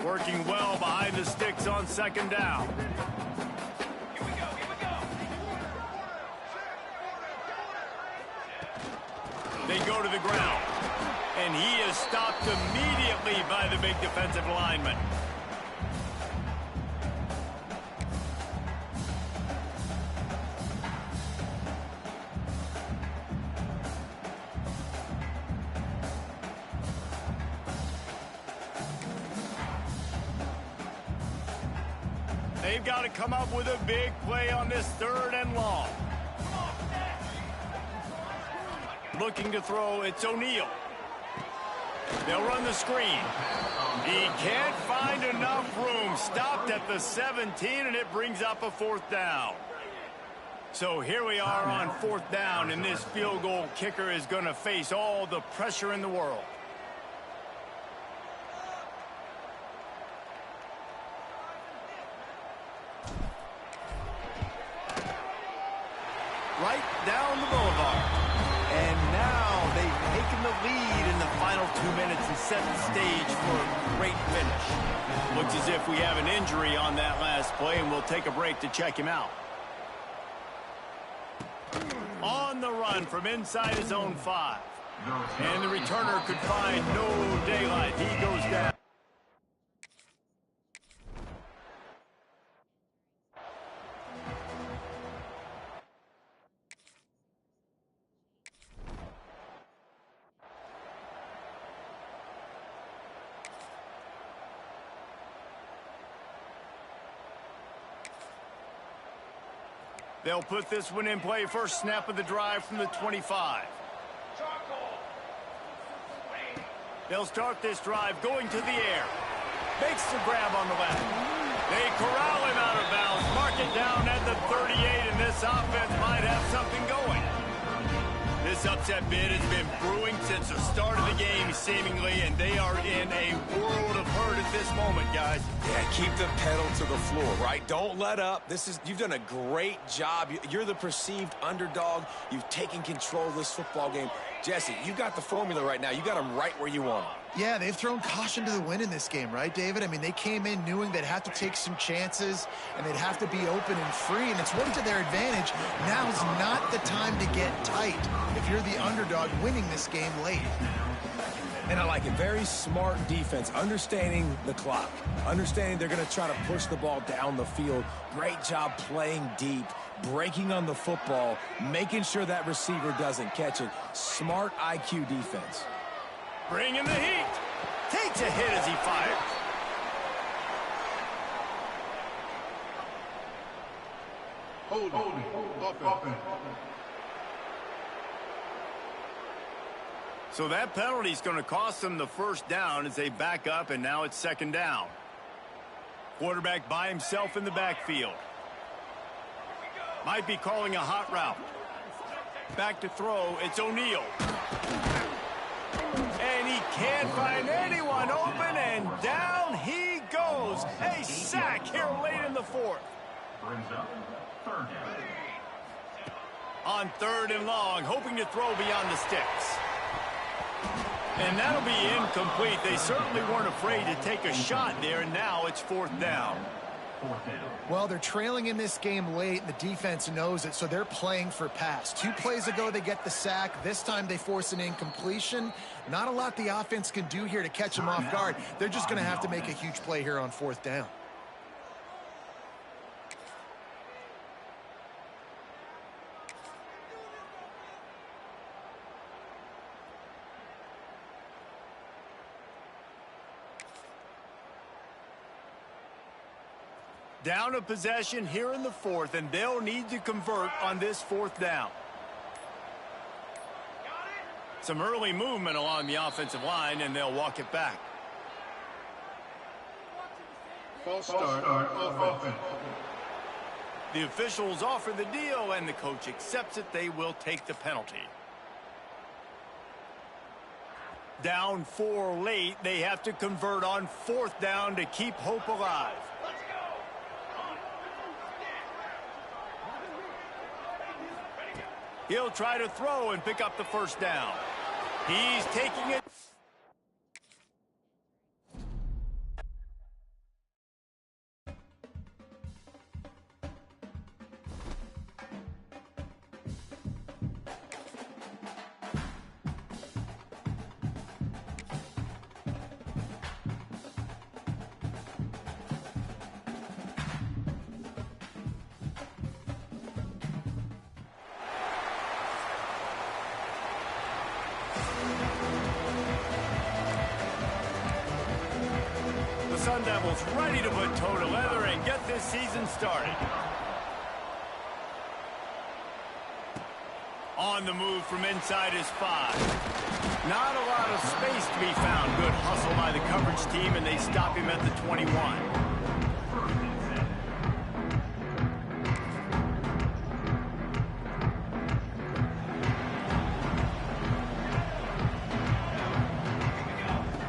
Working well behind the sticks on 2nd down. They go to the ground. And he is stopped immediately by the big defensive lineman. They've got to come up with a big play on this 3rd and long. Looking to throw, it's O'Neal. They'll run the screen. He can't find enough room. Stopped at the 17, and it brings up a 4th down. So here we are on 4th down, and this field goal kicker is going to face all the pressure in the world. Right down the boulevard. And now they've taken the lead in the final 2 minutes and set the stage for a great finish. Looks as if we have an injury on that last play, and we'll take a break to check him out. On the run from inside his own 5. And the returner could find no daylight. He goes down. They'll put this one in play. First snap of the drive from the 25. They'll start this drive going to the air. Makes the grab on the left. They corral him out of bounds. Mark it down at the 38, and this offense might have something going. This upset bid has been brewing since the start of the game, seemingly, and they are in a world of hurt at this moment, guys. Yeah, keep the pedal to the floor, right? Don't let up. You've done a great job. You're the perceived underdog. You've taken control of this football game. Jesse, you got the formula right now. You got them right where you want them. Yeah, they've thrown caution to the wind in this game, right, David? I mean, they came in knowing they'd have to take some chances and they'd have to be open and free, and it's worked to their advantage. Now's not the time to get tight if you're the underdog winning this game late. And I like it. Very smart defense, understanding the clock, understanding they're going to try to push the ball down the field. Great job playing deep, breaking on the football, making sure that receiver doesn't catch it. Smart IQ defense. Bringing the heat. Takes a hit as he fires. Holding. Offense. So that penalty is going to cost them the first down as they back up, and now it's second down. Quarterback by himself in the backfield. Might be calling a hot route. Back to throw. It's O'Neal. And he can't find anyone open, and down he goes. A sack here late in the fourth. Brings up third down. On third and long, hoping to throw beyond the sticks. And that'll be incomplete. They certainly weren't afraid to take a shot there, and now it's fourth down. Well, they're trailing in this game late, and the defense knows it, so they're playing for pass. 2 plays ago, they get the sack. This time, they force an incompletion. Not a lot the offense can do here to catch them off guard. They're just going to have to make a huge play here on fourth down. Down a possession here in the fourth, and they'll need to convert on this fourth down. Some early movement along the offensive line, and they'll walk it back. False start offense. The officials offer the deal, and the coach accepts it. They will take the penalty. Down 4 late, they have to convert on fourth down to keep hope alive. He'll try to throw and pick up the first down. He's taking it. Sun Devils ready to put toe to leather and get this season started. On the move from inside his 5. Not a lot of space to be found. Good hustle by the coverage team, and they stop him at the 21.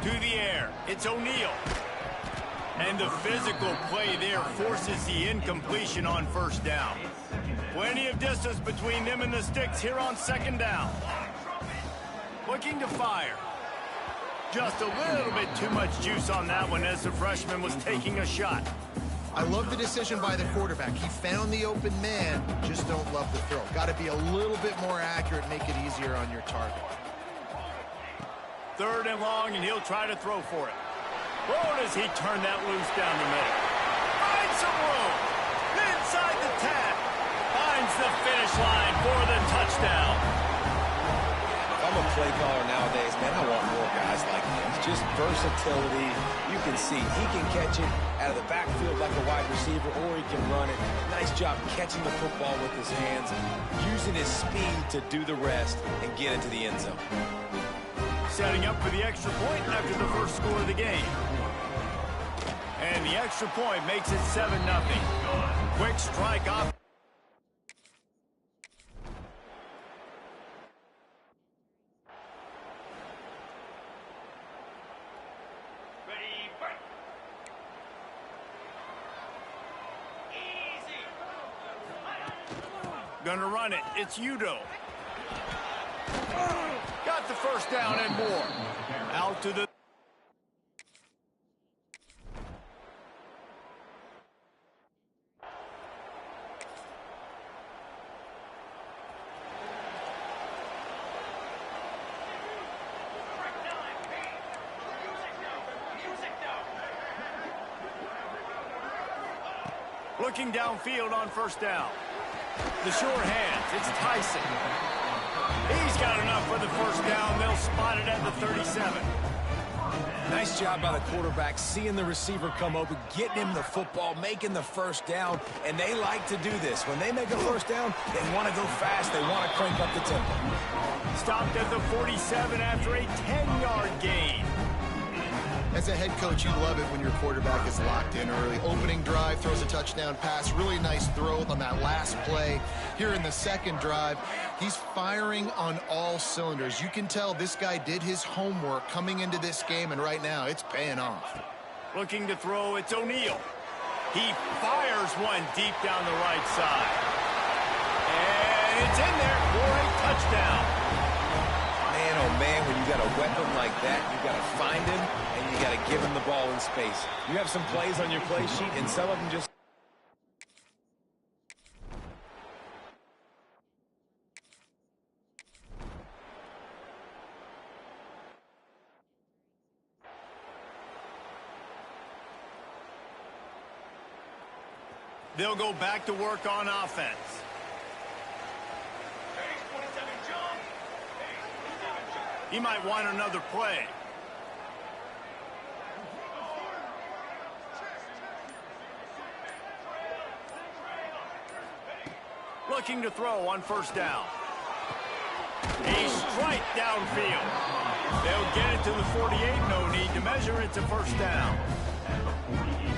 To the air. It's O'Neal. And the physical play there forces the incompletion on first down. Plenty of distance between them and the sticks here on second down. Looking to fire. Just a little bit too much juice on that one as the freshman was taking a shot. I love the decision by the quarterback. He found the open man, just don't love the throw. Got to be a little bit more accurate, make it easier on your target. Third and long, and he'll try to throw for it. Oh, does he turn that loose down the middle. Finds some room. Inside the 10. Finds the finish line for the touchdown. If I'm a play caller nowadays, man, I want more guys like him. Just versatility. You can see he can catch it out of the backfield like a wide receiver, or he can run it. Nice job catching the football with his hands, using his speed to do the rest and get into the end zone. Setting up for the extra point after the first score of the game. And the extra point makes it 7-0. Quick strike off. Ready, fight. Easy. Gonna run it. It's Udo. Got the first down and more. Out to the Looking downfield on first down. The short hands, it's Tyson. He's got enough for the first down. They'll spot it at the 37. Nice job by the quarterback, seeing the receiver come open, getting him the football, making the first down, and they like to do this. When they make a first down, they want to go fast. They want to crank up the tempo. Stopped at the 47 after a 10-yard gain. As a head coach, you love it when your quarterback is locked in early. Opening drive, throws a touchdown pass. Really nice throw on that last play. Here in the second drive, he's firing on all cylinders. You can tell this guy did his homework coming into this game, and right now it's paying off. Looking to throw, it's O'Neal. He fires one deep down the right side. And it's in there for a touchdown. Man, oh man, when you got a weapon like that, you got to find him, and you got to give him the ball in space. You have some plays on your play sheet, and some of them just... They'll go back to work on offense. He might want another play. Looking to throw on first down. A strike downfield. They'll get it to the 48. No need to measure it to first down.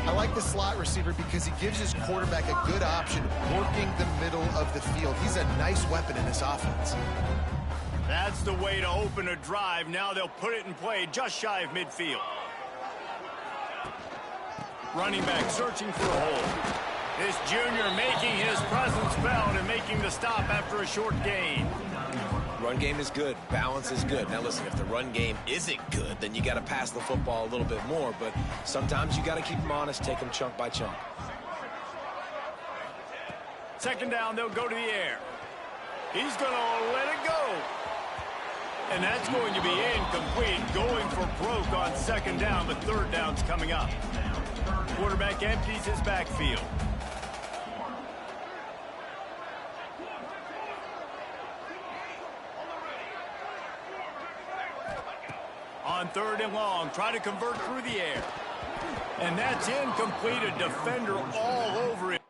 I like the slot receiver because he gives his quarterback a good option working the middle of the field. He's a nice weapon in this offense. That's the way to open a drive. Now they'll put it in play just shy of midfield. Running back searching for a hole. This junior making his presence felt and making the stop after a short gain. Run game is good. Balance is good. Now, listen, if the run game isn't good, then you got to pass the football a little bit more. But sometimes you got to keep them honest, take them chunk by chunk. Second down, they'll go to the air. He's going to let it go. And that's going to be incomplete. Going for broke on second down, but third down's coming up. Quarterback empties his backfield. On third and long, try to convert through the air. And that's incomplete. A defender all over it.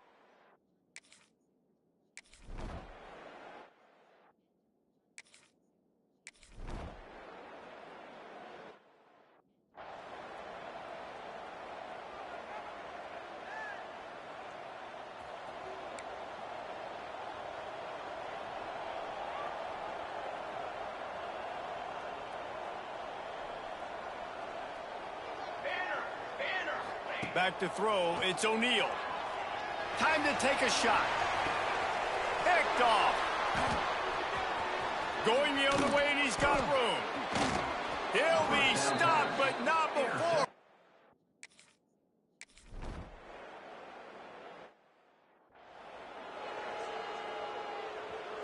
Back to throw, it's O'Neal. Time to take a shot. Picked off. Going the other way, and he's got room. He'll be stopped, but not before.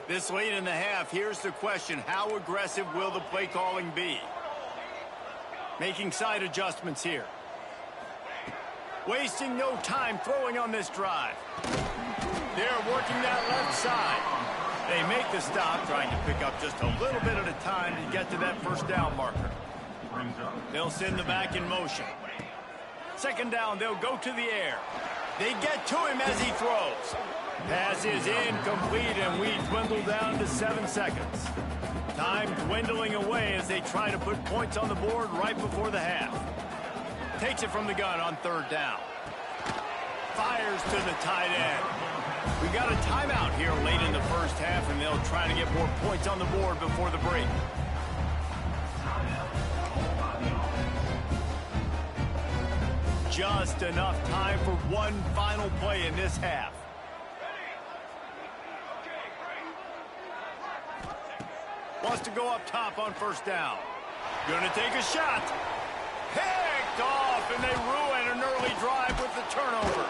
This late in the half, here's the question. How aggressive will the play calling be? Making side adjustments here. Wasting no time throwing on this drive. They're working that left side. They make the stop, trying to pick up just a little bit at a time to get to that first down marker. They'll send the back in motion. Second down, they'll go to the air. They get to him as he throws. Pass is incomplete, and we dwindle down to 7 seconds. Time dwindling away as they try to put points on the board right before the half. Takes it from the gun on third down. Fires to the tight end. We got a timeout here late in the first half, and they'll try to get more points on the board before the break. Just enough time for one final play in this half. Wants to go up top on first down. Gonna take a shot. Picked off, and they ruin an early drive with the turnover.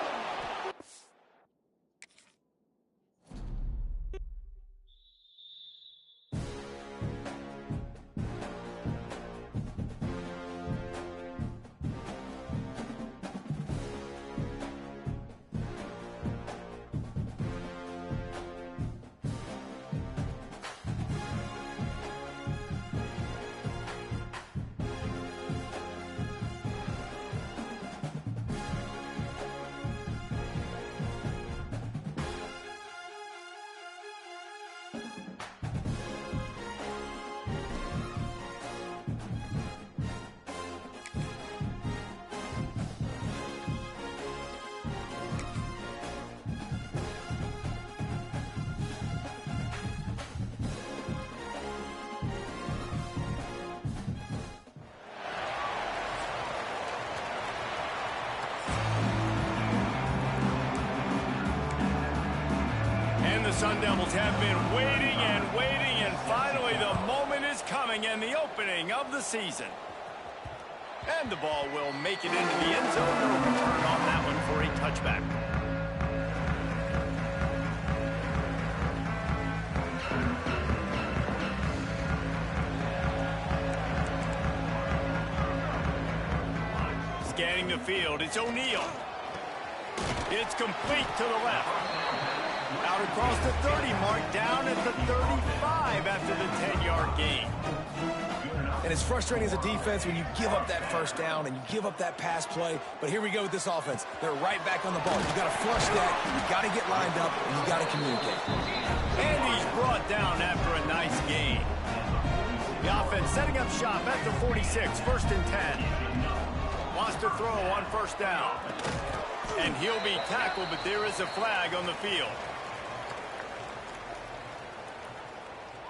Sun Devils have been waiting and waiting, and finally the moment is coming and the opening of the season. And the ball will make it into the end zone. They'll return on that one for a touchback. Scanning the field, it's O'Neal. It's complete to the left. Out across the 30 mark, down at the 35 after the 10-yard gain. And it's frustrating as a defense when you give up that first down and you give up that pass play. But here we go with this offense. They're right back on the ball. You got to flush that. You got to get lined up, and you got to communicate. And he's brought down after a nice gain. The offense setting up shop at the 46, 1st and 10. Wants to throw on first down. And he'll be tackled, but there is a flag on the field.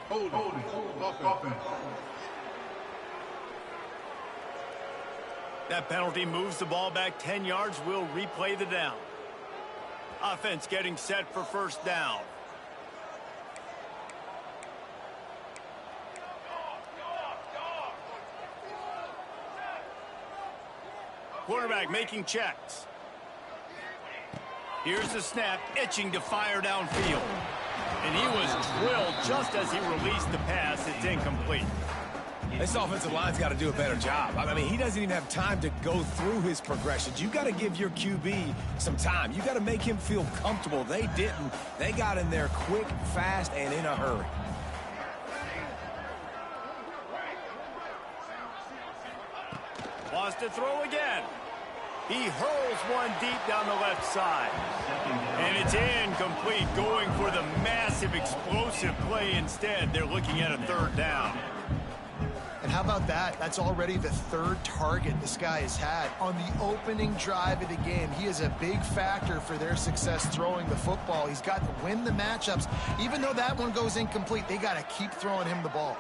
Holding. Offense. That penalty moves the ball back 10 yards. We'll replay the down. Offense getting set for first down. Quarterback making checks. Here's the snap, itching to fire downfield. And he was drilled just as he released the pass. It's incomplete. This offensive line's got to do a better job. I mean, he doesn't even have time to go through his progressions. You got to give your QB some time. You got to make him feel comfortable. They didn't. They got in there quick, fast, and in a hurry. Wants to throw again. He hurls one deep down the left side. And it's incomplete, going for the massive explosive play instead. They're looking at a third down. And how about that? That's already the third target this guy has had on the opening drive of the game. He is a big factor for their success throwing the football. He's got to win the matchups. Even though that one goes incomplete, they got to keep throwing him the ball.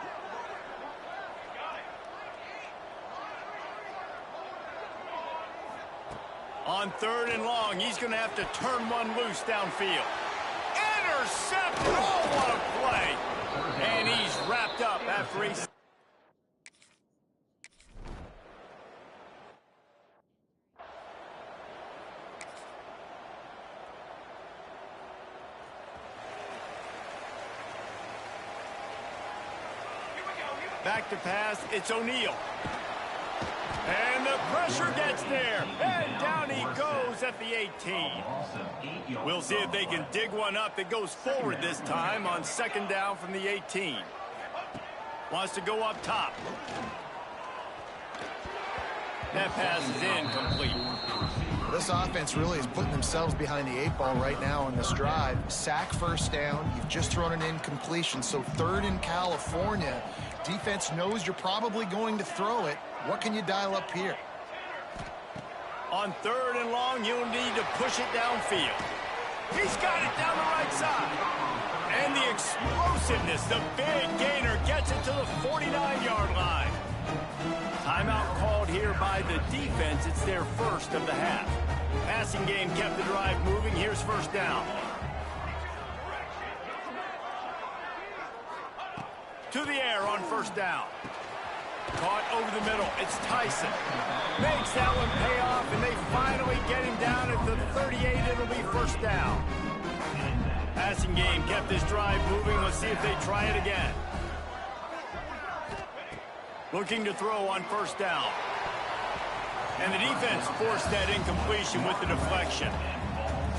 On 3rd and long, he's going to have to turn one loose downfield. Intercepted! Oh, what a play! And he's wrapped up after he... Back to pass, it's O'Neal. And the pressure gets there. And down he goes at the 18. We'll see if they can dig one up that goes forward this time on 2nd down from the 18. Wants to go up top. That pass is incomplete. This offense really is putting themselves behind the 8 ball right now on this drive. Sack first down. You've just thrown an incompletion. So 3rd in California. Defense knows you're probably going to throw it. What can you dial up here? On 3rd and long, you'll need to push it downfield. He's got it down the right side. And the explosiveness, the big gainer gets it to the 49-yard line. Timeout called here by the defense. It's their first of the half. Passing game kept the drive moving. Here's first down. To the air on first down. Caught over the middle. It's Tyson. Makes that one pay off, and they finally get him down at the 38. It'll be first down. Passing game kept this drive moving. Let's see if they try it again. Looking to throw on first down. And the defense forced that incompletion with the deflection.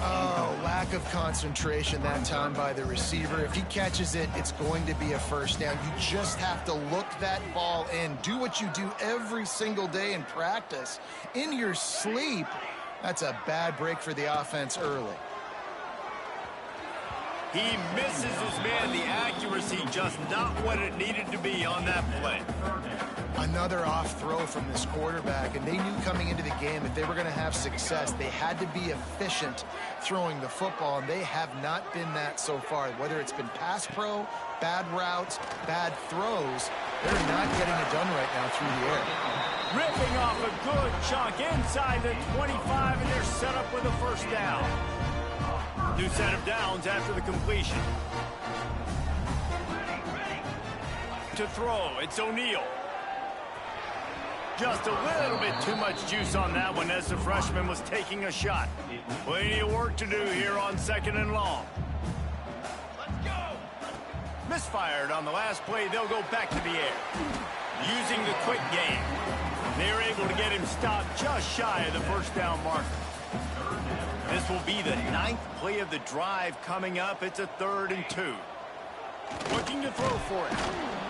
Oh, lack of concentration that time by the receiver. If he catches it, it's going to be a first down. You just have to look that ball in. Do what you do every single day in practice. In your sleep, that's a bad break for the offense early. He misses his man. The accuracy just not what it needed to be on that play. Another off throw from this quarterback, and they knew coming into the game if they were going to have success, they had to be efficient throwing the football, and they have not been that so far. Whether it's been pass pro, bad routes, bad throws, they're not getting it done right now through the air. Ripping off a good chunk inside the 25, and they're set up with a first down. New set of downs after the completion. To throw, it's O'Neal. Just a little bit too much juice on that one as the freshman was taking a shot. Plenty of work to do here on 2nd and long. Misfired on the last play. They'll go back to the air. Using the quick game, they're able to get him stopped just shy of the first down marker. This will be the 9th play of the drive coming up. It's a 3rd and 2. Looking to throw for it.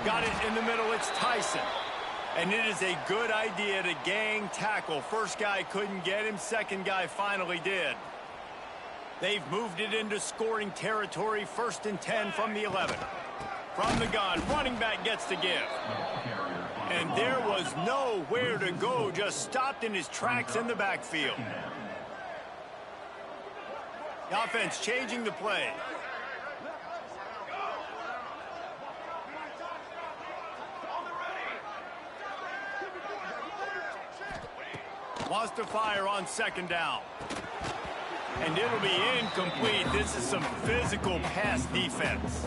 Got it in the middle. It's Tyson. And it is a good idea to gang tackle. First guy couldn't get him. Second guy finally did. They've moved it into scoring territory. 1st and 10 from the 11. From the gun, running back gets the give. And there was nowhere to go. Just stopped in his tracks in the backfield. The offense changing the play. Wants to fire on 2nd down. And it'll be incomplete. This is some physical pass defense.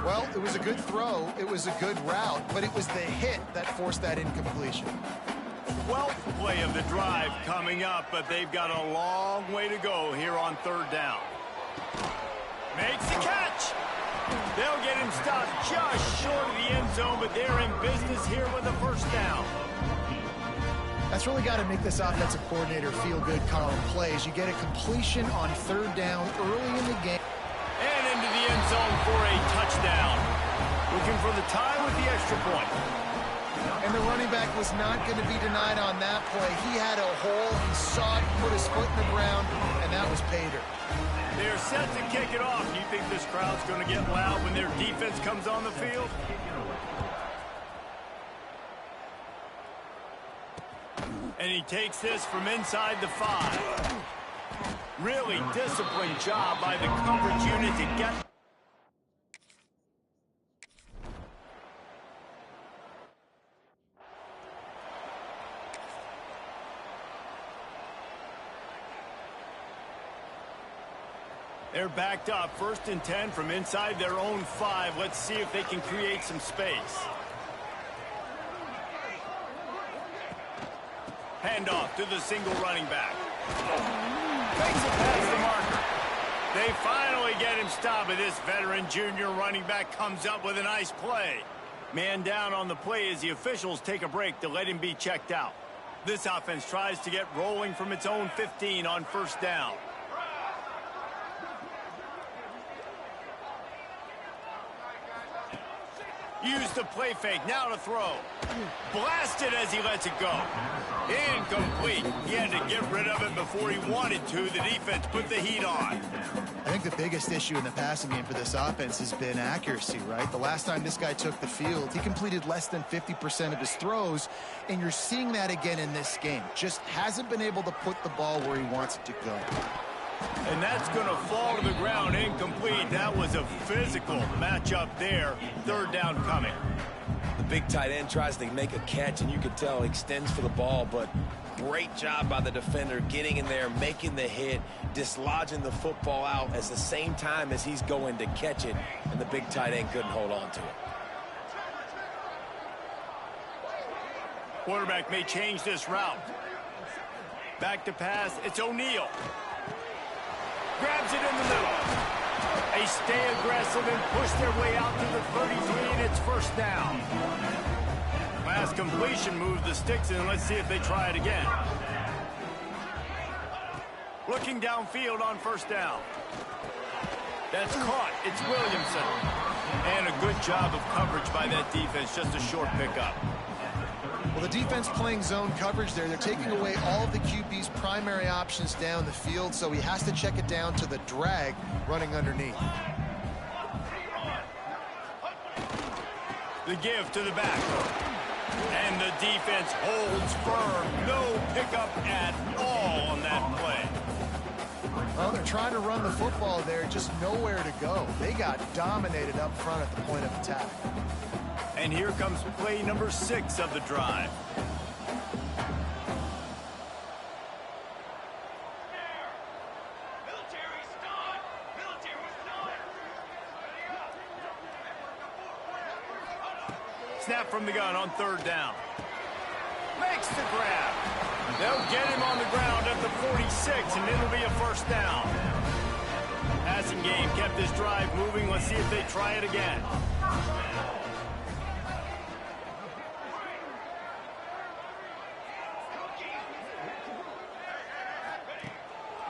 Well, it was a good throw. It was a good route, but it was the hit that forced that incompletion. 12th play of the drive coming up, but they've got a long way to go here on 3rd down. Makes the catch. They'll get him stopped just short of the end zone, but they're in business here with a 1st down. That's really got to make this offensive coordinator feel good calling plays. You get a completion on 3rd down early in the game. And into the end zone for a touchdown. Looking for the tie with the extra point. And the running back was not going to be denied on that play. He had a hole. He saw it, put his foot in the ground, and that was Pater. They're set to kick it off. Do you think this crowd's going to get loud when their defense comes on the field? And he takes this from inside the 5. Really disciplined job by the coverage unit to get... They're backed up. 1st and 10 from inside their own 5. Let's see if they can create some space. Handoff to the single running back. Makes it past the marker. They finally get him stopped, but this veteran junior running back comes up with a nice play. Man down on the play as the officials take a break to let him be checked out. This offense tries to get rolling from its own 15 on 1st down. Use the play fake, now to throw. Blasted as he lets it go. Incomplete. He had to get rid of it before he wanted to. The defense put the heat on. I think the biggest issue in the passing game for this offense has been accuracy, right? The last time this guy took the field, he completed less than 50% of his throws, and you're seeing that again in this game. Just hasn't been able to put the ball where he wants it to go. And that's going to fall to the ground incomplete. That was a physical matchup there. 3rd down coming. The big tight end tries to make a catch, and you can tell he extends for the ball, but great job by the defender getting in there, making the hit, dislodging the football out at the same time as he's going to catch it, and the big tight end couldn't hold on to it. Quarterback may change this route. Back to pass. It's O'Neal. Grabs it in the middle. They stay aggressive and push their way out to the 33, and it's 1st down. Last completion moved the sticks in. Let's see if they try it again. Looking downfield on 1st down. That's caught. It's Williamson. And a good job of coverage by that defense. Just a short pickup. Well, the defense playing zone coverage there. They're taking away all of the QB's primary options down the field, so he has to check it down to the drag running underneath. The give to the back. And the defense holds firm. No pickup at all on that play. Well, they're trying to run the football there, just nowhere to go. They got dominated up front at the point of attack. And here comes play number 6 of the drive. Snap from the gun on third down. Makes the grab. They'll get him on the ground at the 46, and it'll be a first down. Passing game kept this drive moving. Let's see if they try it again.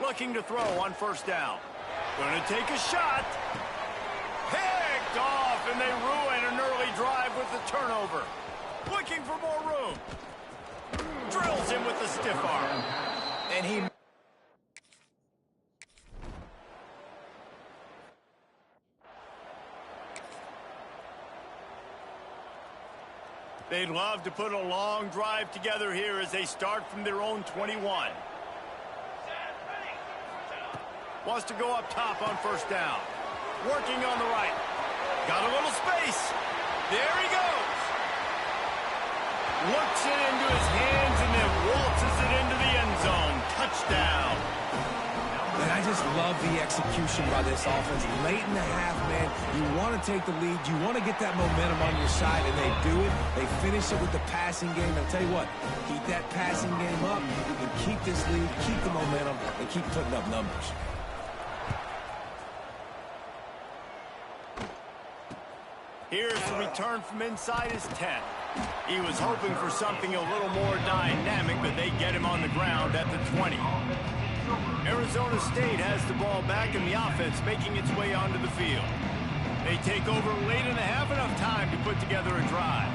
Looking to throw on first down. Going to take a shot. Picked off, and they ruin an early drive with the turnover. Looking for more room. Drills him with the stiff arm. And he... They'd love to put a long drive together here as they start from their own 21. Wants to go up top on first down. Working on the right. Got a little space. There he goes. Looks it into his hands and then waltzes it into the end zone. Touchdown. And I just love the execution by this offense. Late in the half, man, you want to take the lead. You want to get that momentum on your side, and they do it. They finish it with the passing game. I'll tell you what, keep that passing game up. You can keep this lead, keep the momentum, and keep putting up numbers. Here's the return from inside his 10. He was hoping for something a little more dynamic, but they get him on the ground at the 20. Arizona State has the ball back, and the offense making its way onto the field. They take over late in the half, enough time to put together a drive.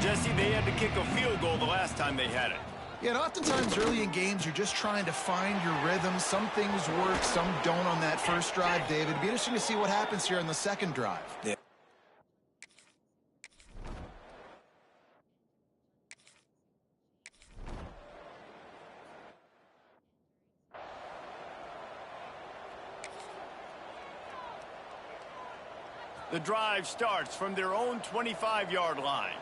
Jesse, they had to kick a field goal the last time they had it. Yeah, and oftentimes early in games, you're just trying to find your rhythm. Some things work, some don't on that first drive, David. It'd be interesting to see what happens here on the second drive. Yeah. The drive starts from their own 25-yard line.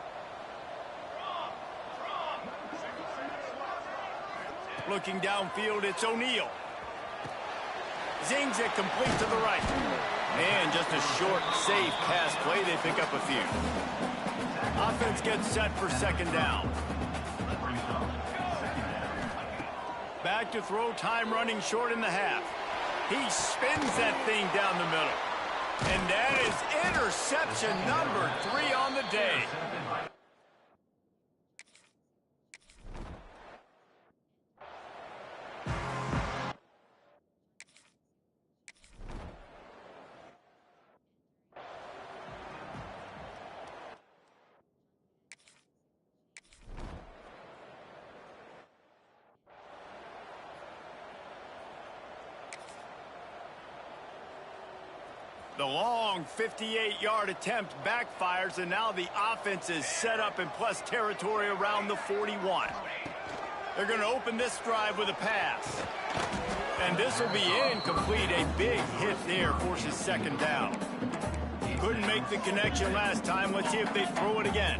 Looking downfield, it's O'Neal. Zings it complete to the right. And just a short, safe pass play. They pick up a few. Offense gets set for second down. Back to throw, time running short in the half. He spins that thing down the middle. And that is interception number 3 on the day. The long 58-yard attempt backfires, and now the offense is set up in plus territory around the 41. They're going to open this drive with a pass. And this will be incomplete. A big hit there forces second down. Couldn't make the connection last time. Let's see if they throw it again.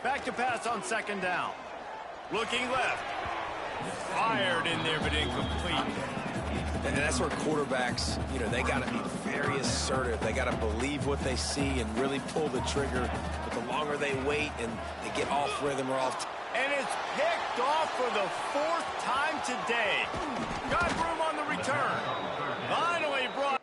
Back to pass on second down. Looking left. Fired in there, but incomplete. And that's where quarterbacks, you know, they got to be very assertive. They got to believe what they see and really pull the trigger. But the longer they wait and they get off rhythm or off... And it's picked off for the 4th time today. Got room on the return. Finally brought...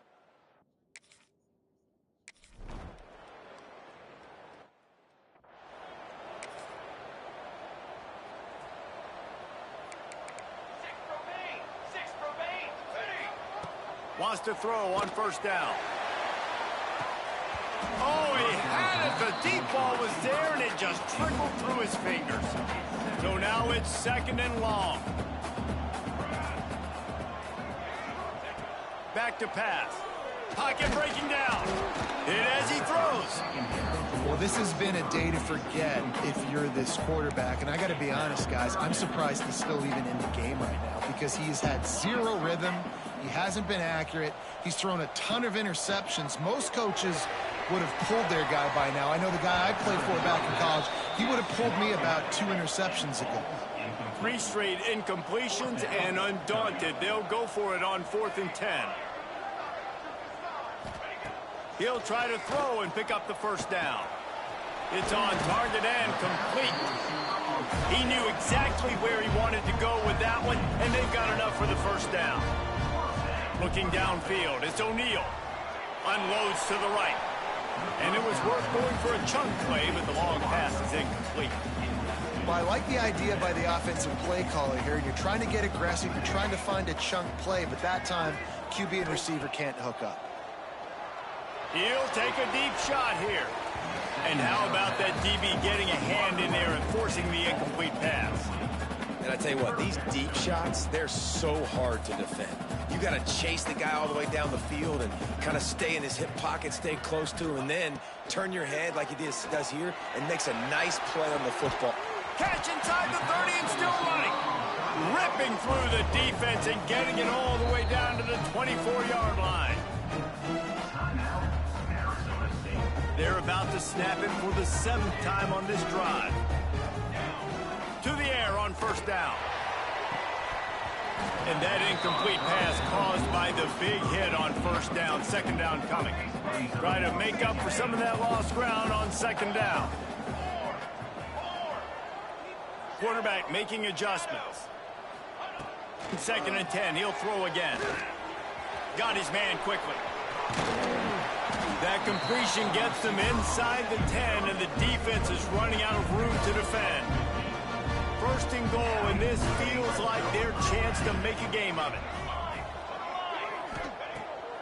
Wants to throw on first down. Oh, he had it. The deep ball was there, and it just trickled through his fingers. So now it's second and long. Back to pass. Pocket breaking down. Hit as he throws. Well, this has been a day to forget if you're this quarterback. And I got to be honest, guys, I'm surprised he's still even in the game right now because he's had zero rhythm. He hasn't been accurate. He's thrown a ton of interceptions. Most coaches would have pulled their guy by now. I know the guy I played for back in college, he would have pulled me about 2 interceptions ago. 3 straight incompletions, and undaunted, they'll go for it on 4th and 10. He'll try to throw and pick up the first down. It's on target and complete. He knew exactly where he wanted to go with that one, and they've got enough for the first down. Looking downfield, it's O'Neal. Unloads to the right. And it was worth going for a chunk play, but the long pass is incomplete. Well, I like the idea by the offensive play caller here. You're trying to get aggressive. You're trying to find a chunk play, but that time, QB and receiver can't hook up. He'll take a deep shot here. And how about that DB getting a hand in there and forcing the incomplete pass? And I tell you what, these deep shots, they're so hard to defend. You got to chase the guy all the way down the field and kind of stay in his hip pocket, stay close to him, and then turn your head like he does here and makes a nice play on the football. Catch inside the 30 and still running. Ripping through the defense and getting it all the way down to the 24-yard line. They're about to snap it for the 7th time on this drive. To the air on first down. And that incomplete pass caused by the big hit on first down. Second down coming. Try to make up for some of that lost ground on second down. Quarterback making adjustments. Second and 10. He'll throw again. Got his man quickly. That completion gets them inside the 10, and the defense is running out of room to defend. First and goal, and this feels like their chance to make a game of it.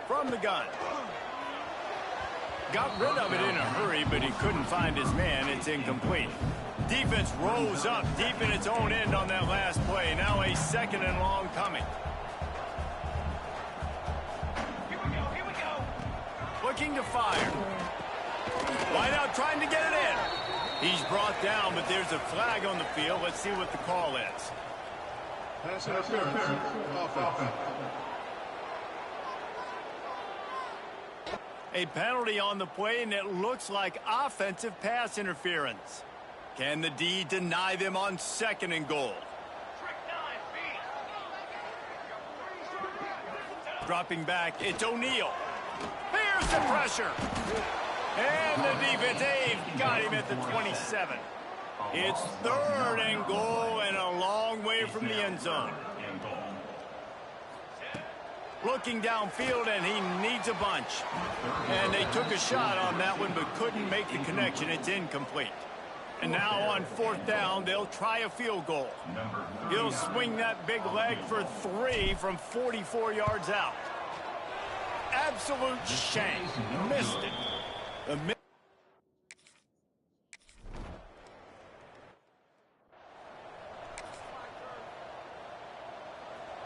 From the gun. Got rid of it in a hurry, but he couldn't find his man. It's incomplete. Defense rose up deep in its own end on that last play. Now a second and long coming. Looking to fire. Wideout trying to get it in. He's brought down, but there's a flag on the field. Let's see what the call is. Pass interference. Offense. A penalty on the play, and it looks like offensive pass interference. Can the D deny them on second and goal? Dropping back, it's O'Neal. Here's the pressure. And the defense, they've got him at the 27. It's third and goal and a long way from the end zone. Looking downfield, and he needs a bunch. And they took a shot on that one, but couldn't make the connection. It's incomplete. And now on fourth down, they'll try a field goal. He'll swing that big leg for 3 from 44 yards out. Absolute shame. Missed it.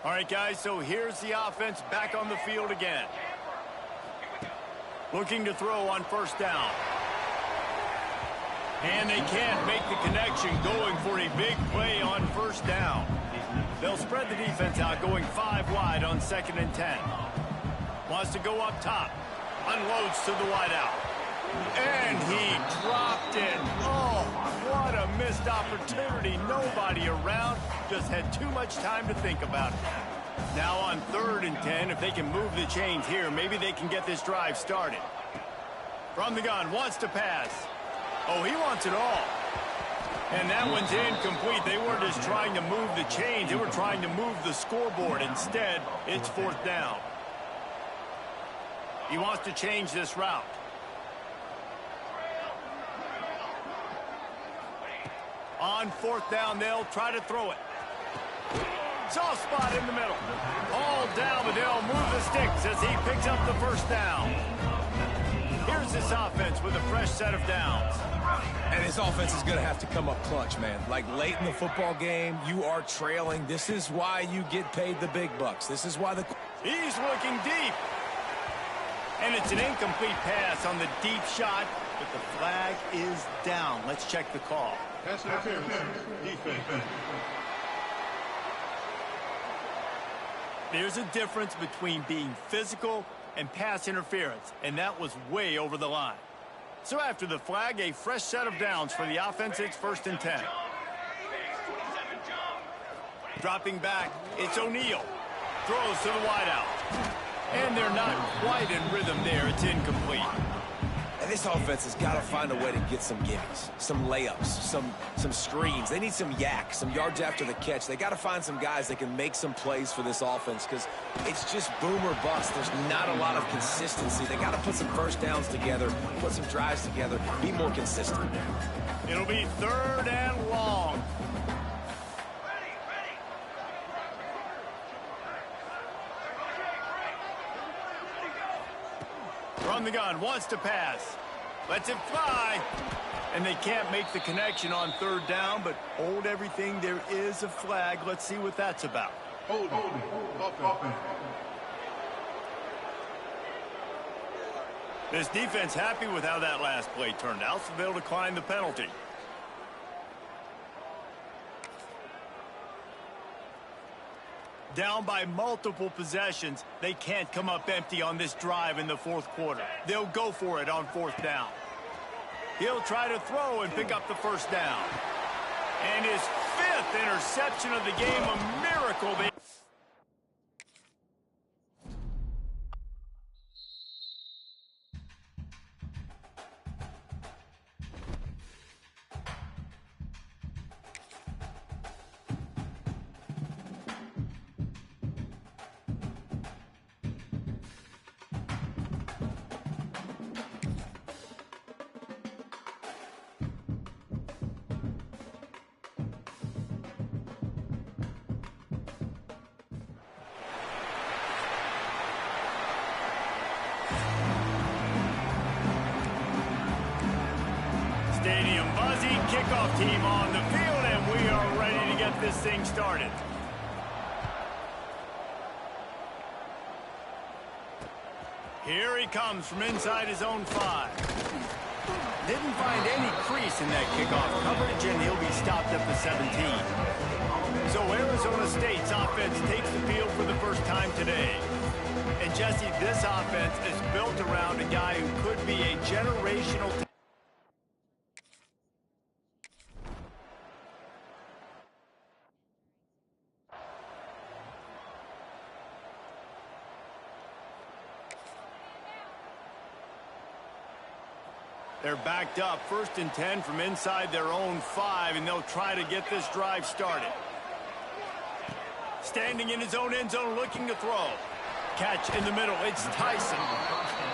All right, guys, so here's the offense back on the field again. Looking to throw on first down. And they can't make the connection, going for a big play on first down. They'll spread the defense out, going 5 wide on second and 10. Wants to go up top. Unloads to the wideout. And he dropped it. Oh, what a missed opportunity. Nobody around. Just had too much time to think about it. Now on third and 10, if they can move the chains here, maybe they can get this drive started. From the gun, wants to pass. Oh, he wants it all. And that one's incomplete. They weren't just trying to move the chains. They were trying to move the scoreboard. Instead, it's fourth down. He wants to change this route. On fourth down, they'll try to throw it. Soft spot in the middle. All down, but they'll move the sticks as he picks up the first down. Here's this offense with a fresh set of downs. And his offense is going to have to come up clutch, man. Like late in the football game, you are trailing. This is why you get paid the big bucks. This is why the... He's looking deep. And it's an incomplete pass on the deep shot, but the flag is down. Let's check the call. Pass interference. Defense. There's a difference between being physical and pass interference, and that was way over the line. So after the flag, a fresh set of downs for the offense. It's first and 10. Dropping back, it's O'Neal. Throws to the wideout. And they're not quite in rhythm there. It's incomplete. And this offense has got to find a way to get some gimmies, some layups, some screens. They need some yak, some yards after the catch. They got to find some guys that can make some plays for this offense because it's just boom or bust. There's not a lot of consistency. They got to put some first downs together, put some drives together, be more consistent. It'll be 3rd and long. From the gun, wants to pass. Lets it fly. And they can't make the connection on 3rd down, but hold everything. There is a flag. Let's see what that's about. Hold offense. This defense happy with how that last play turned out, so they'll decline the penalty. Down by multiple possessions, they can't come up empty on this drive in the 4th quarter. They'll go for it on 4th down. He'll try to throw and pick up the 1st down. And his 5th interception of the game, a miracle. Stadium buzzy, kickoff team on the field, and we are ready to get this thing started. Here he comes from inside his own 5. Didn't find any crease in that kickoff coverage, and he'll be stopped at the 17. So Arizona State's offense takes the field for the first time today. And Jesse, this offense is built around a guy who could be a generational talent. They're backed up, 1st and 10 from inside their own 5, and they'll try to get this drive started. Standing in his own end zone, looking to throw. Catch in the middle, it's Tyson.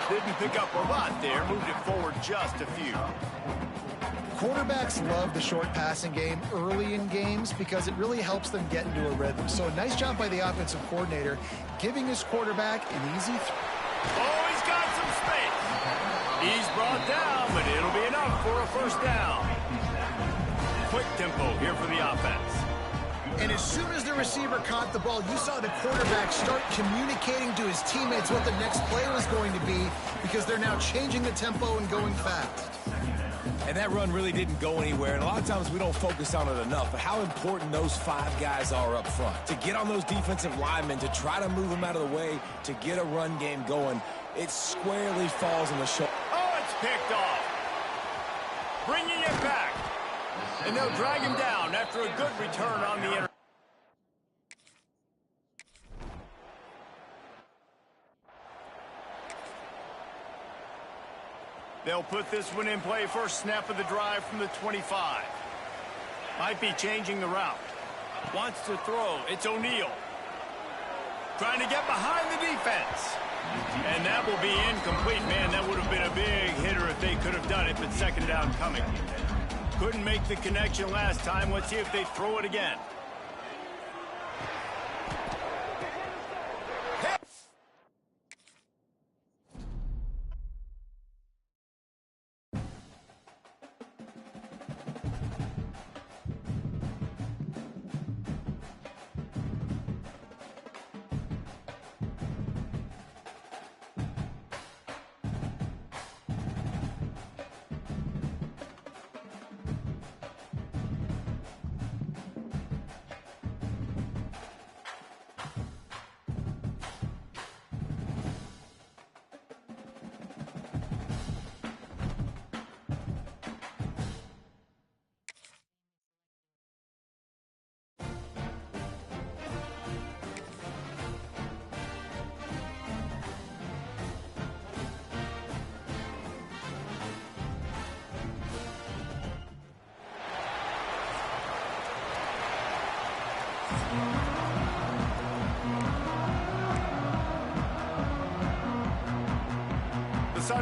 Didn't pick up a lot there, moved it forward just a few. Quarterbacks love the short passing game early in games because it really helps them get into a rhythm. So a nice job by the offensive coordinator, giving his quarterback an easy Oh, he's got some space. He's brought down, but it'll be enough for a 1st down. Quick tempo here for the offense. And as soon as the receiver caught the ball, you saw the quarterback start communicating to his teammates what the next play was going to be because they're now changing the tempo and going fast. And that run really didn't go anywhere, and a lot of times we don't focus on it enough, but how important those 5 guys are up front. To get on those defensive linemen, to try to move them out of the way, to get a run game going, it squarely falls on the shoulder. Oh, it's picked off. Bringing it back. And they'll drag him down after a good return on the interception. They'll put this one in play, first snap of the drive from the 25. Might be changing the route. Wants to throw. It's O'Neal. Trying to get behind the defense. And that will be incomplete. Man, that would have been a big hitter if they could have done it, but 2nd down coming. Couldn't make the connection last time. Let's see if they throw it again.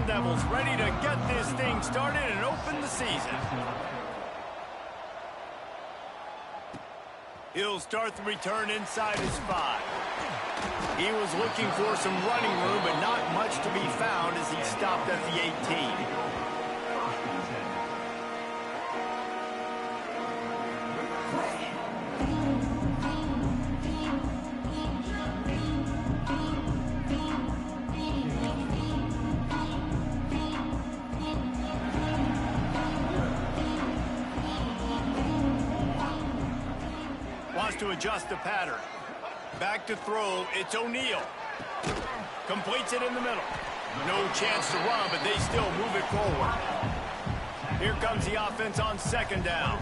Sun Devils ready to get this thing started and open the season. He'll start the return inside his 5. He was looking for some running room, but not much to be found as he stopped at the 18. Wants to adjust the pattern. Back to throw, it's O'Neal. Completes it in the middle. No chance to run, but they still move it forward. Here comes the offense on second down.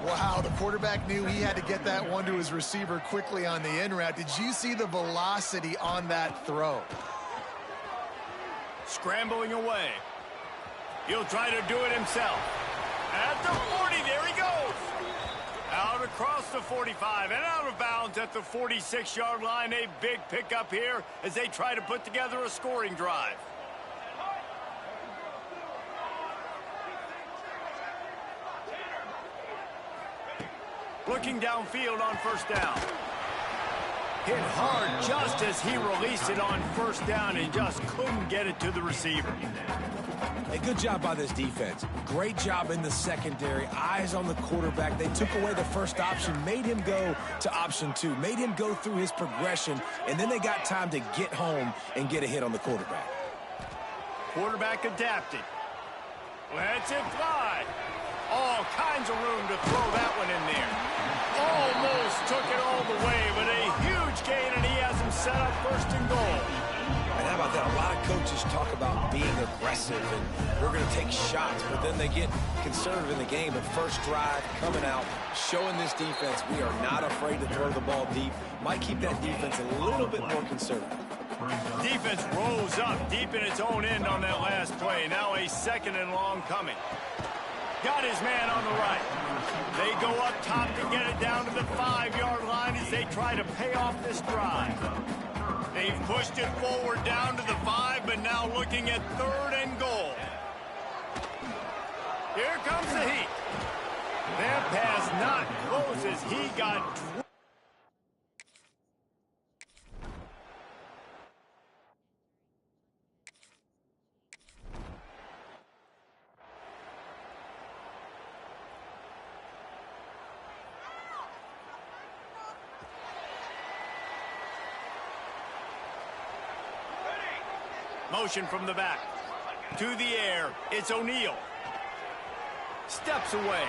Wow, the quarterback knew he had to get that one to his receiver quickly on the in route. Did you see the velocity on that throw? Scrambling away. He'll try to do it himself. At the 40, there he goes. Out across the 45 and out of bounds at the 46-yard line. A big pickup here as they try to put together a scoring drive. Looking downfield on first down. Hit hard just as he released it on first down and just couldn't get it to the receiver. A good job by this defense. Great job in the secondary. Eyes on the quarterback. They took away the first option, made him go to option 2, made him go through his progression, and then they got time to get home and get a hit on the quarterback. Quarterback adapted. Lets it fly. All kinds of room to throw that one in there. Almost took it all the way, but a huge gain, and he has him set up first and goal. And how about that? A lot of coaches talk about being aggressive and we're going to take shots, but then they get conservative in the game. But first drive, coming out, showing this defense we are not afraid to throw the ball deep. Might keep that defense a little bit more conservative. Defense rose up deep in its own end on that last play. Now a second and long coming. Got his man on the right. They go up top to get it down to the 5-yard line as they try to pay off this drive. They've pushed it forward down to the 5, but now looking at third and goal. Here comes the heat. That pass not close as he got... Motion from the back. To the air. It's O'Neal. Steps away.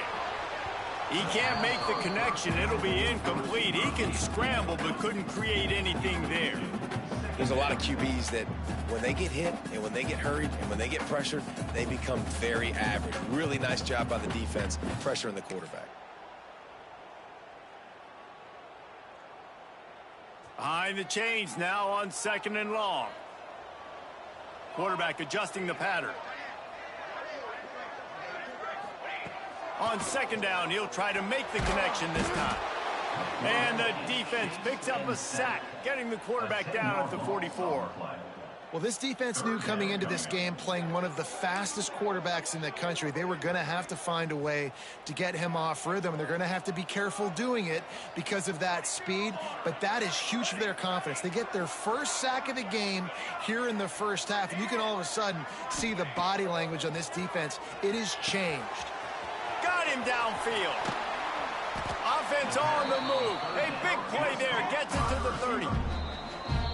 He can't make the connection. It'll be incomplete. He can scramble but couldn't create anything there. There's a lot of QBs that when they get hit and when they get hurried and when they get pressured, they become very average. Really nice job by the defense pressuring the quarterback. Behind the chains now on second and long. Quarterback adjusting the pattern. On second down, he'll try to make the connection this time. And the defense picks up a sack, getting the quarterback down at the 44. Well, this defense knew coming into this game, playing one of the fastest quarterbacks in the country, they were going to have to find a way to get him off rhythm. They're going to have to be careful doing it because of that speed, but that is huge for their confidence. They get their first sack of the game here in the first half, and you can all of a sudden see the body language on this defense. It has changed. Got him downfield. Offense on the move. A big play there. Gets it to the 30.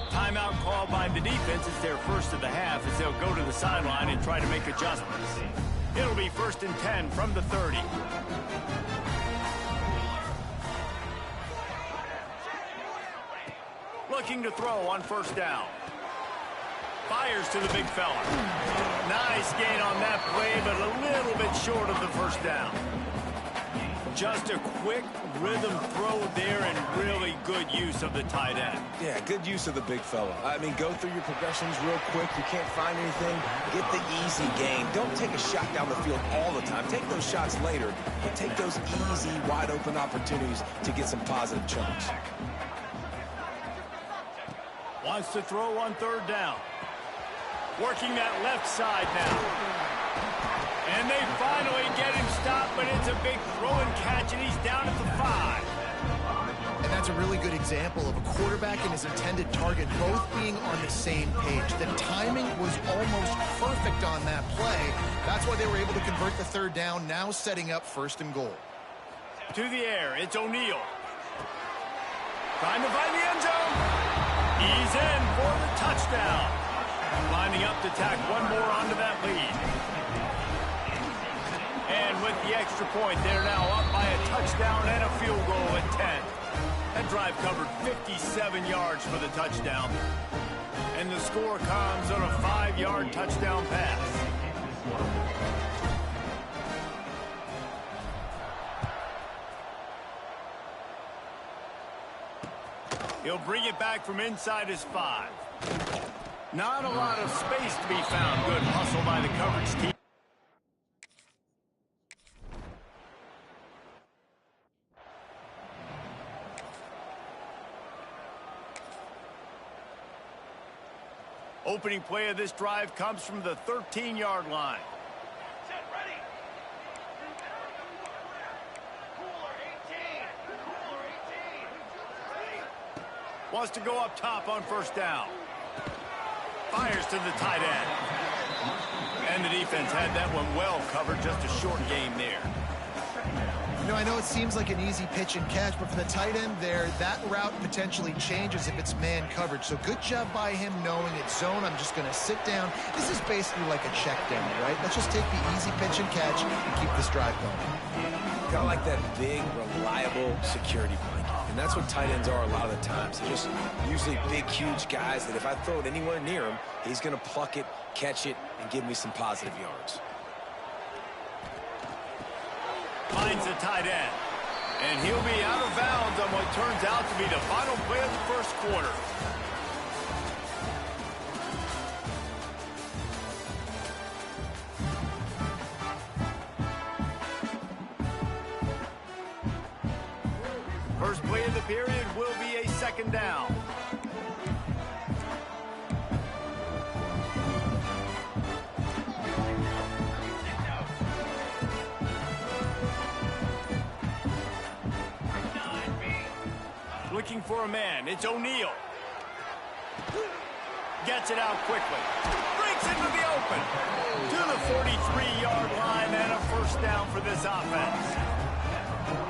Timeout called by the defense. It's their first of the half as they'll go to the sideline and try to make adjustments. It'll be 1st and 10 from the 30. Looking to throw on first down. Fires to the big fella. Nice gain on that play, but a little bit short of the first down. Just a quick rhythm throw there and really good use of the tight end. Yeah, good use of the big fella. I mean, go through your progressions real quick. You can't find anything, get the easy gain. Don't take a shot down the field all the time. Take those shots later, but take those easy, wide-open opportunities to get some positive chunks. Wants to throw on third down. Working that left side now. And they finally get him stopped, but it's a big throw and catch, and he's down at the 5. And that's a really good example of a quarterback and his intended target both being on the same page. The timing was almost perfect on that play. That's why they were able to convert the third down, now setting up 1st and goal. To the air, it's O'Neal. Trying to find the end zone. He's in for the touchdown. Lining up to tack one more onto that lead. And with the extra point, they're now up by a touchdown and a field goal at 10. That drive covered 57 yards for the touchdown. And the score comes on a 5-yard touchdown pass. He'll bring it back from inside his 5. Not a lot of space to be found. Good hustle by the coverage team. Opening play of this drive comes from the 13-yard line. Set, ready. Cooler 18. Cooler 18. Ready. Wants to go up top on 1st down. Fires to the tight end. And the defense had that one well covered. Just a short game there. You know, I know it seems like an easy pitch and catch, but for the tight end there, that route potentially changes if it's man coverage. So good job by him knowing it's zone. I'm just going to sit down. This is basically like a check down, right? Let's just take the easy pitch and catch and keep this drive going. Kind of like that big, reliable security blanket. And that's what tight ends are a lot of the times. They're just usually big, huge guys that if I throw it anywhere near him, he's going to pluck it, catch it, and give me some positive yards. Finds the tight end. And he'll be out of bounds on what turns out to be the final play of the 1st quarter. First play of the period will be a 2nd down. Looking for a man. It's O'Neal. Gets it out quickly. Breaks into the open. To the 43-yard line and a 1st down for this offense.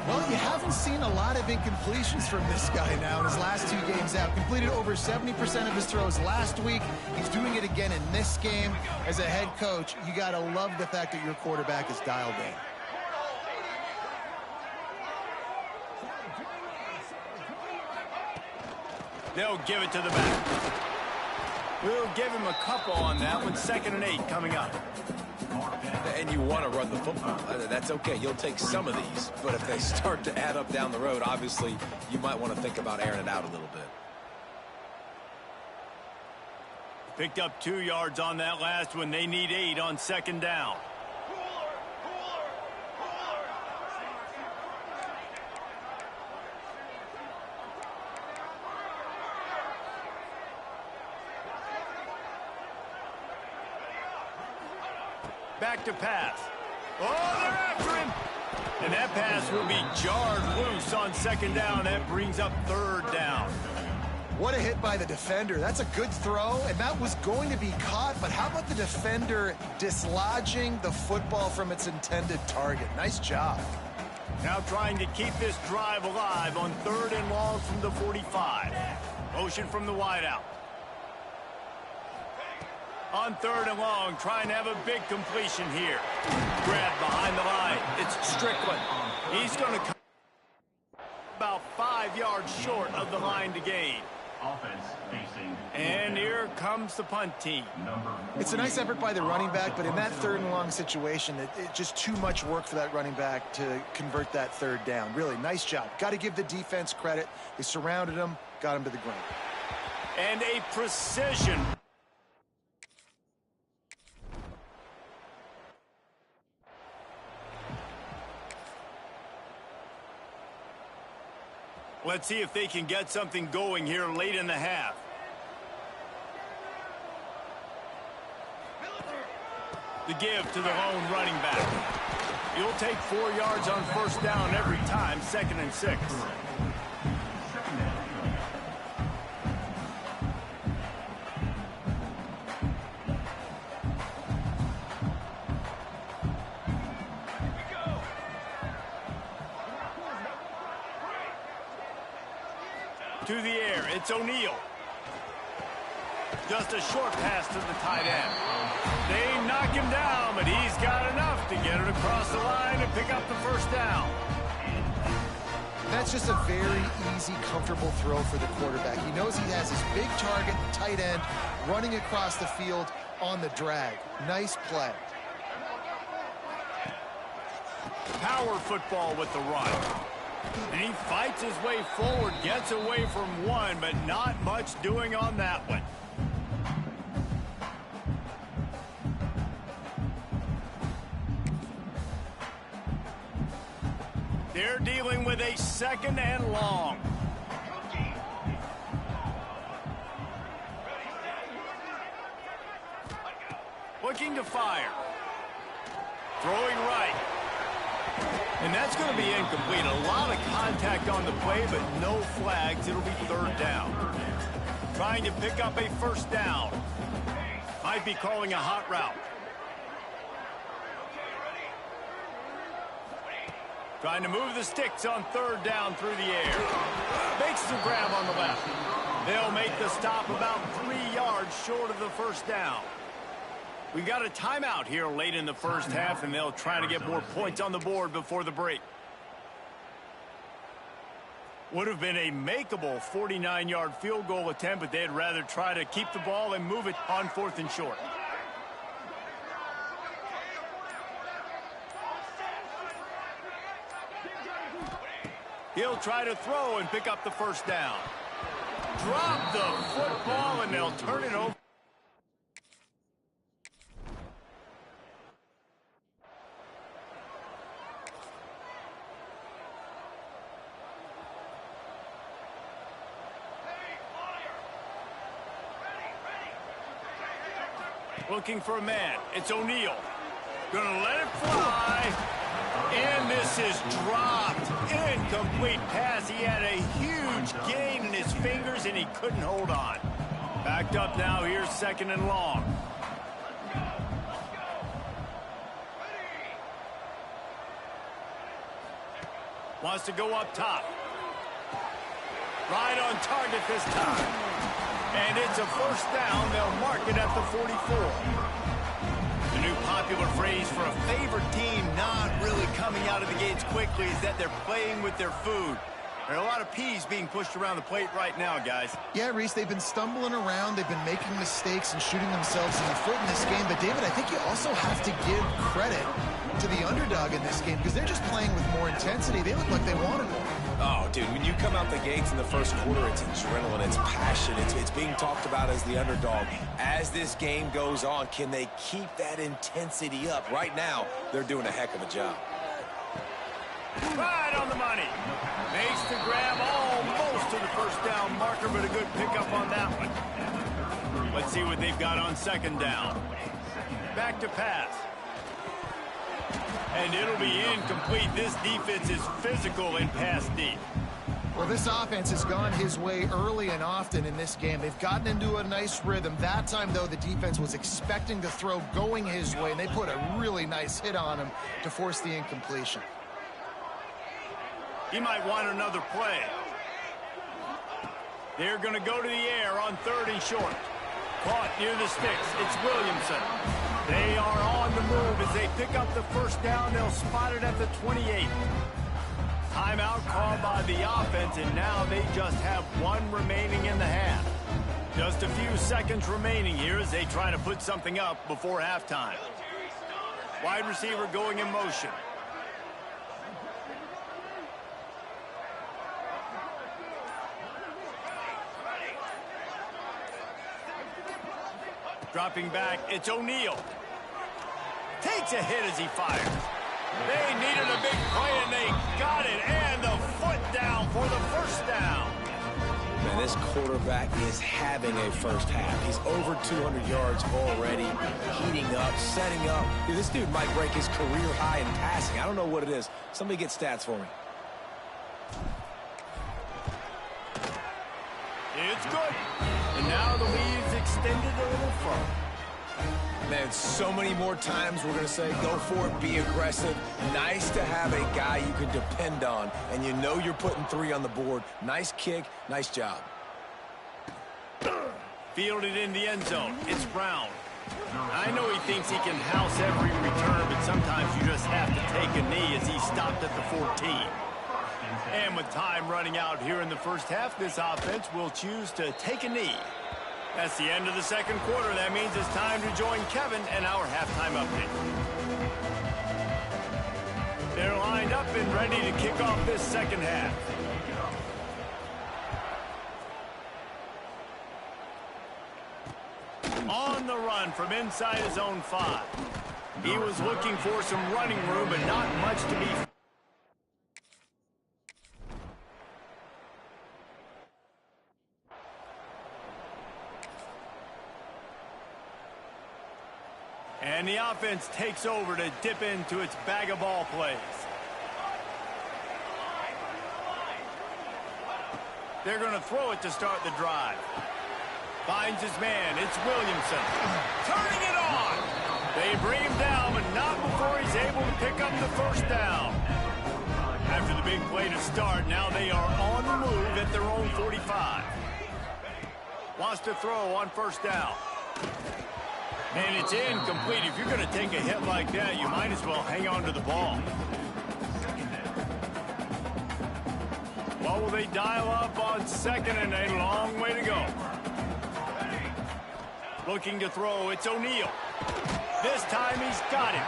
Well, you haven't seen a lot of incompletions from this guy now in his last 2 games out. Completed over 70% of his throws last week. He's doing it again in this game. As a head coach, you got to love the fact that your quarterback is dialed in. They'll give it to the back. We'll give him a couple on that one. 2nd and 8 coming up. And you want to run the football. That's okay. You'll take some of these. But if they start to add up down the road, obviously, you might want to think about airing it out a little bit. Picked up 2 yards on that last one. They need 8 on 2nd down. Back to pass. Oh, they're after him. And that pass will be jarred loose on 2nd down. That brings up 3rd down. What a hit by the defender. That's a good throw, and that was going to be caught, but how about the defender dislodging the football from its intended target? Nice job. Now trying to keep this drive alive on 3rd and long from the 45. Motion from the wideout. On 3rd and long, trying to have a big completion here. Grab behind the line. It's Strickland. He's going to come about 5 yards short of the line to gain. Offense facing. And here comes the punt team. It's a nice effort by the running back, but in that 3rd and long situation, it's just too much work for that running back to convert that 3rd down. Really, nice job. Got to give the defense credit. They surrounded him, got him to the ground. And a precision. Let's see if they can get something going here late in the half. The give to the lone running back. You'll take 4 yards on first down every time, 2nd and 6. To the air, it's O'Neal. Just a short pass to the tight end. They knock him down, but he's got enough to get it across the line and pick up the first down. That's just a very easy, comfortable throw for the quarterback. He knows he has his big target, tight end, running across the field on the drag. Nice play. Power football with the run. And he fights his way forward, gets away from one, but not much doing on that one. They're dealing with a 2nd and long. Looking to fire. Throwing right. And that's going to be incomplete. A lot of contact on the play, but no flags. It'll be 3rd down. Trying to pick up a first down. Might be calling a hot route. Trying to move the sticks on 3rd down through the air. Makes the grab on the left. They'll make the stop about 3 yards short of the first down. We got a timeout here late in the first half, and they'll try to get more points on the board before the break. Would have been a makeable 49-yard field goal attempt, but they'd rather try to keep the ball and move it on 4th and short. He'll try to throw and pick up the first down. Drop the football, and they'll turn it over. Looking for a man. It's O'Neal. Gonna let it fly. And this is dropped. Incomplete pass. He had a huge gain in his fingers, and he couldn't hold on. Backed up now. Here's 2nd and long. Wants to go up top. Right on target this time. And it's a first down. They'll mark it at the 44. The new popular phrase for a favorite team not really coming out of the gates quickly is that they're playing with their food. There are a lot of peas being pushed around the plate right now, guys. Yeah, Reese, they've been stumbling around. They've been making mistakes and shooting themselves in the foot in this game. But, David, I think you also have to give credit to the underdog in this game because they're just playing with more intensity. They look like they wanted more. Oh, dude, when you come out the gates in the first quarter, it's adrenaline, it's passion, it's being talked about as the underdog. As this game goes on, can they keep that intensity up? Right now, they're doing a heck of a job. Right on the money. Makes the grab almost to the first down marker, but a good pickup on that one. Let's see what they've got on 2nd down. Back to pass. And it'll be incomplete. This defense is physical and pass deep. Well, this offense has gone his way early and often in this game. They've gotten into a nice rhythm. That time, though, the defense was expecting the throw going his way, and they put a really nice hit on him to force the incompletion. He might want another play. They're going to go to the air on 3rd and short. Caught near the sticks. It's Williamson. They are on the move as they pick up the first down. They'll spot it at the 28. Timeout called by the offense, and now they just have 1 remaining in the half. Just a few seconds remaining here as they try to put something up before halftime. Wide receiver going in motion. Dropping back, it's O'Neal. Takes a hit as he fires. They needed a big play, and they got it. And the foot down for the first down. Man, this quarterback is having a first half. He's over 200 yards already, heating up, setting up. Dude, this dude might break his career high in passing. I don't know what it is. Somebody get stats for me. It's good. And now the lead's extended a little further. Man, so many more times we're going to say, go for it, be aggressive. Nice to have a guy you can depend on, and you know you're putting 3 on the board. Nice kick, nice job. Fielded in the end zone. It's Brown. I know he thinks he can house every return, but sometimes you just have to take a knee as he stopped at the 14. And with time running out here in the first half, this offense will choose to take a knee. That's the end of the second quarter. That means it's time to join Kevin and our halftime update. They're lined up and ready to kick off this second half. On the run from inside his own 5. He was looking for some running room, but not much to be. And the offense takes over to dip into its bag of ball plays. They're going to throw it to start the drive. Finds his man. It's Williamson. Turning it on. They bring him down, but not before he's able to pick up the first down. After the big play to start, now they are on the move at their own 45. Wants to throw on first down. And it's incomplete. If you're going to take a hit like that, you might as well hang on to the ball. Well, will they dial up on second, and a long way to go. Looking to throw, it's O'Neal. This time he's got it.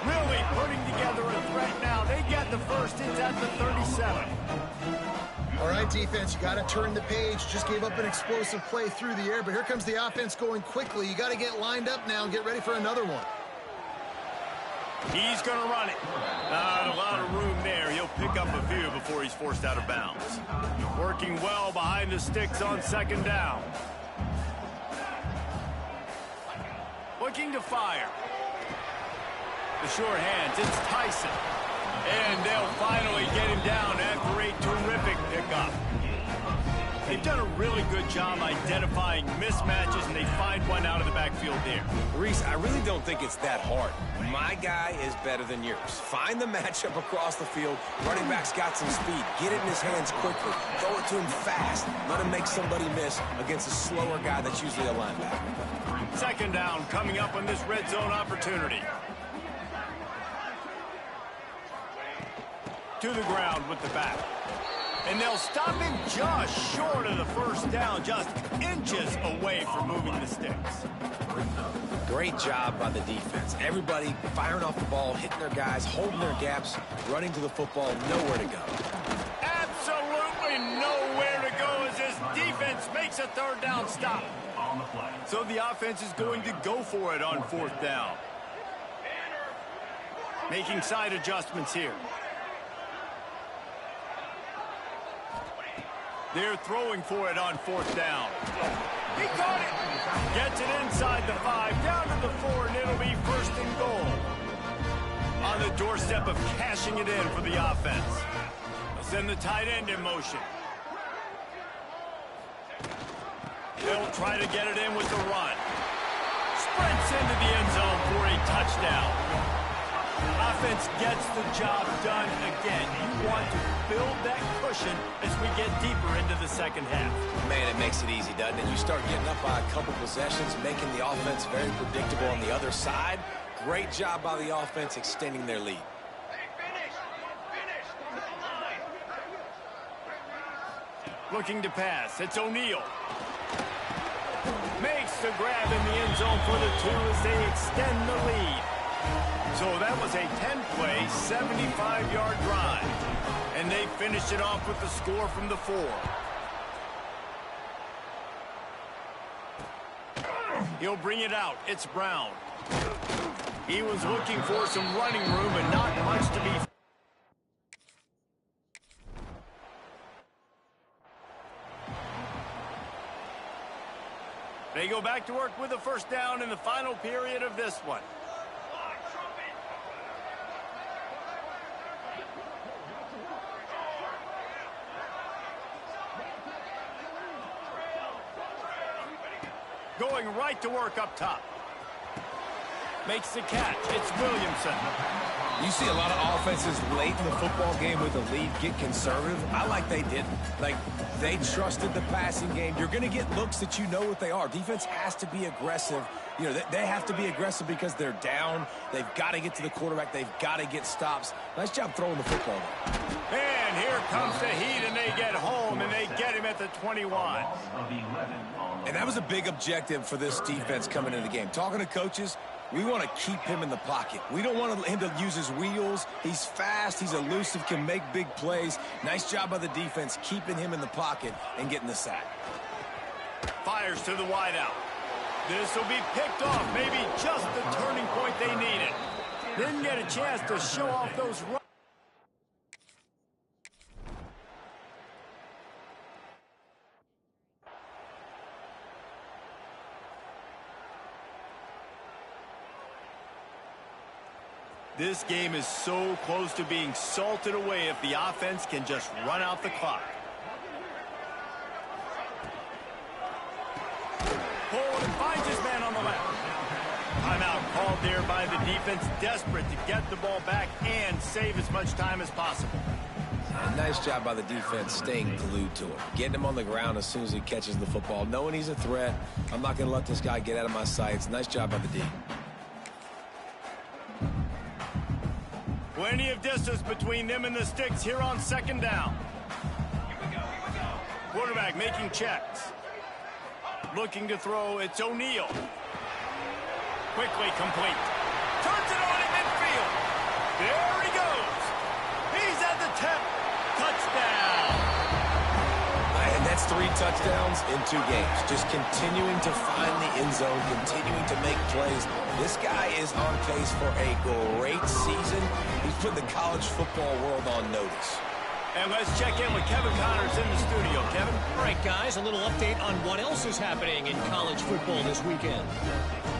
Really putting together a threat now. They get the first. It's at the 37. All right, defense, you got to turn the page. Just gave up an explosive play through the air, but here comes the offense going quickly. You got to get lined up now and get ready for another one. He's going to run it. Not a lot of room there. He'll pick up a few before he's forced out of bounds. Working well behind the sticks on second down. Looking to fire. The short hands, it's Tyson. And they'll finally get him down after a terrific pickup. They've done a really good job identifying mismatches, and they find one out of the backfield there. Reese, I really don't think it's that hard. My guy is better than yours. Find the matchup across the field. Running back's got some speed. Get it in his hands quickly. Throw it to him fast. Let him make somebody miss against a slower guy that's usually a linebacker. Second down coming up on this red zone opportunity. To the ground with the back. And they'll stop him just short of the first down, just inches away from moving the sticks. Great job by the defense. Everybody firing off the ball, hitting their guys, holding their gaps, running to the football, nowhere to go. Absolutely nowhere to go as this defense makes a third down stop. On the play. So the offense is going to go for it on fourth down. Making side adjustments here. They're throwing for it on fourth down. He caught it. Gets it inside the 5, down to the 4, and it'll be first and goal. On the doorstep of cashing it in for the offense. They'll send the tight end in motion. They'll try to get it in with the run. Sprints into the end zone for a touchdown. Offense gets the job done again. You want to build that cushion as we get deeper into the second half. Man, it makes it easy, doesn't it? You start getting up by a couple possessions, making the offense very predictable on the other side. Great job by the offense extending their lead. Looking to pass. It's O'Neal. Makes the grab in the end zone for the 2 as they extend the lead. So that was a 10-play, 75-yard drive. And they finished it off with the score from the 4. He'll bring it out. It's Brown. He was looking for some running room, but not much to be. They go back to work with a first down in the final period of this one. Going right to work up top. Makes the catch. It's Williamson. You see a lot of offenses late in the football game with a lead get conservative. I like they didn't. Like, they trusted the passing game. You're going to get looks that you know what they are. Defense has to be aggressive. You know, they have to be aggressive because they're down. They've got to get to the quarterback. They've got to get stops. Nice job throwing the football. And here comes the heat, and they get home, and they get him at the 21. And that was a big objective for this defense coming into the game. Talking to coaches, we want to keep him in the pocket. We don't want him to use his wheels. He's fast. He's elusive, can make big plays. Nice job by the defense keeping him in the pocket and getting the sack. Fires to the wideout. This will be picked off. Maybe just the turning point they needed. Didn't get a chance to show off those runs. This game is so close to being salted away if the offense can just run out the clock. Poland finds his man on the left. Timeout called there by the defense, desperate to get the ball back and save as much time as possible. And nice job by the defense staying glued to him. Getting him on the ground as soon as he catches the football. Knowing he's a threat, I'm not going to let this guy get out of my sights. Nice job by the D. Plenty of distance between them and the sticks here on second down. Quarterback making checks. Looking to throw, it's O'Neal. Quickly complete. Turns it on in midfield. There he goes. He's at the 10. Touchdown. And that's 3 touchdowns in 2 games. Just continuing to find the end zone, continuing to make plays. This guy is on pace for a great season. He's put the college football world on notice. And let's check in with Kevin Connors in the studio. Kevin? All right, guys, a little update on what else is happening in college football this weekend.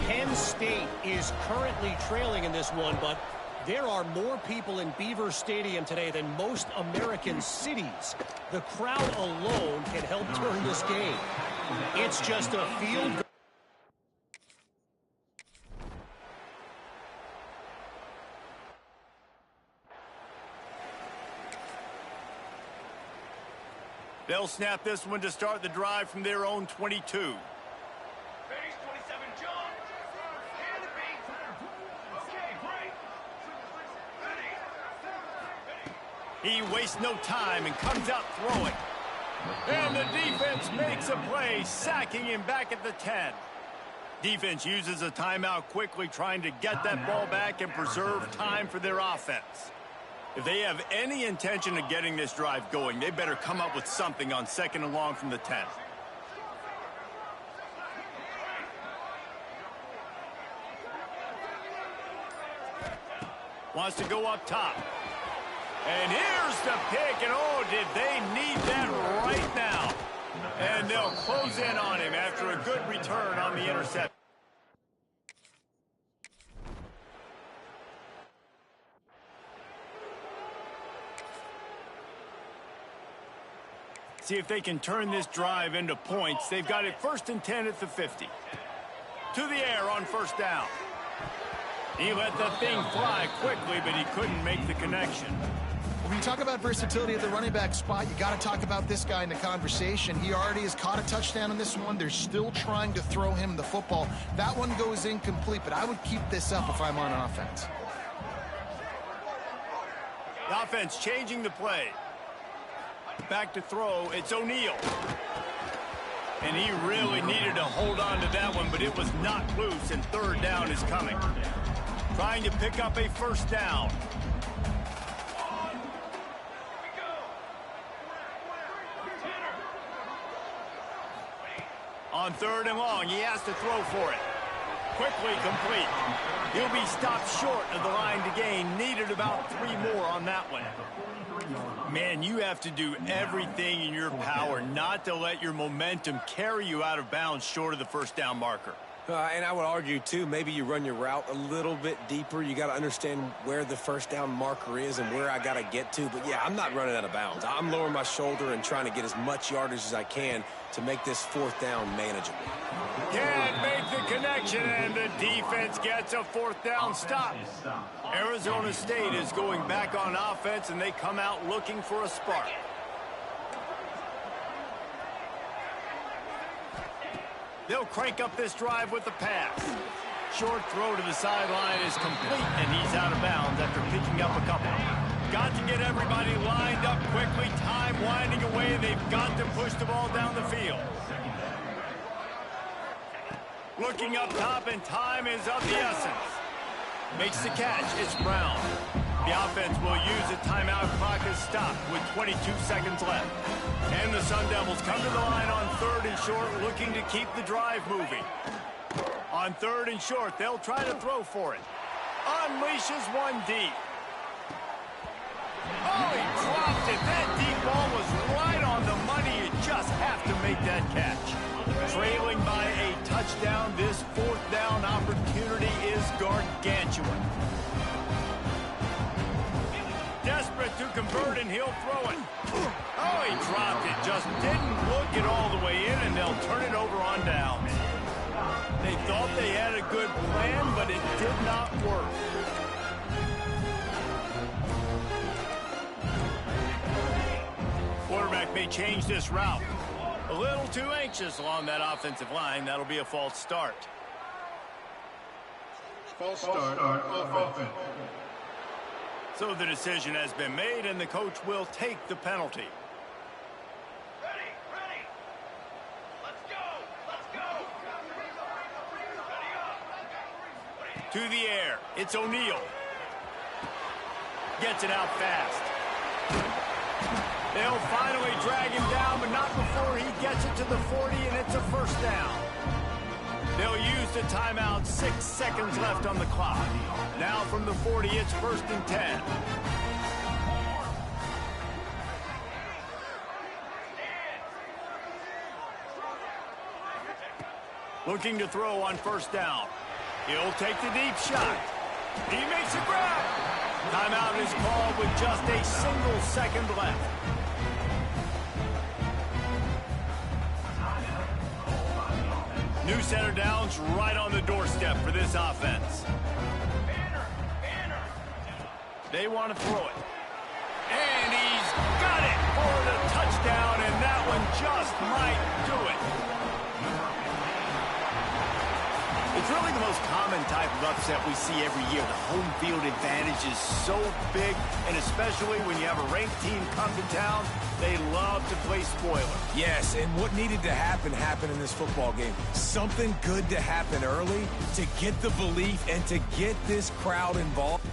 Penn State is currently trailing in this one, but there are more people in Beaver Stadium today than most American cities. The crowd alone can help turn this game. It's just a field goal. They'll snap this one to start the drive from their own 22. Base 27, John. Hand it me. Okay, break. Ready. He wastes no time and comes out throwing. And the defense makes a play, sacking him back at the 10. Defense uses a timeout quickly, trying to get that ball back and preserve time for their offense. If they have any intention of getting this drive going, they better come up with something on second and long from the 10. Wants to go up top. And here's the pick, and oh, did they need that right now. And they'll close in on him after a good return on the interception. See if they can turn this drive into points. They've got it 1st and 10 at the 50. To the air on first down. He let the thing fly quickly, but he couldn't make the connection. When you talk about versatility at the running back spot, you got to talk about this guy in the conversation. He already has caught a touchdown in this one. They're still trying to throw him the football. That one goes incomplete, but I would keep this up if I'm on offense. The offense changing the play. Back to throw, it's O'Neal. And he really needed to hold on to that one, but it was knocked loose, and third down is coming. Trying to pick up a first down. On third and long, he has to throw for it. quickly complete. He'll be stopped short of the line to gain. Needed about 3 more on that one. Man, you have to do everything in your power not to let your momentum carry you out of bounds short of the first down marker. And I would argue, too, maybe you run your route a little bit deeper. You got to understand where the first down marker is and where I got to get to. But, yeah, I'm not running out of bounds. I'm lowering my shoulder and trying to get as much yardage as I can to make this 4th down manageable. Can't make the connection, and the defense gets a 4th down stop. Arizona State is going back on offense, and they come out looking for a spark. They'll crank up this drive with the pass. Short throw to the sideline is complete, and he's out of bounds after picking up a couple. Got to get everybody lined up quickly. Time winding away. They've got to push the ball down the field. Looking up top, and time is of the essence. Makes the catch. It's Brown. The offense will use a timeout. Clock is stopped with 22 seconds left. And the Sun Devils come to the line on 3rd and short, looking to keep the drive moving. On 3rd and short, they'll try to throw for it. Unleashes one deep. Oh, he dropped it. That deep ball was right on the money. You just have to make that catch. Trailing by a touchdown, this 4th down opportunity is gargantuan. Desperate to convert, and he'll throw it. Oh, he dropped it. Just didn't look it all the way in, and they'll turn it over on downs. They thought they had a good plan, but it did not work. Quarterback may change this route. A little too anxious along that offensive line. That'll be a false start. False start on offense. So the decision has been made, and the coach will take the penalty. Ready. Let's go. To the air. It's O'Neal. Gets it out fast. They'll finally drag him down, but not before he gets it to the 40, and it's a 1st down. They'll use the timeout. 6 seconds left on the clock. Now from the 40, it's 1st and 10. Looking to throw on 1st down. He'll take the deep shot. He makes a grab. Timeout is called with just a single second left. New center downs right on the doorstep for this offense. They want to throw it. And he's got it for the touchdown, and that one just might do it. It's really the most common type of upset we see every year. The home field advantage is so big, and especially when you have a ranked team come to town, they love to play spoiler. Yes, and what needed to happen happened in this football game. Something good to happen early to get the belief and to get this crowd involved.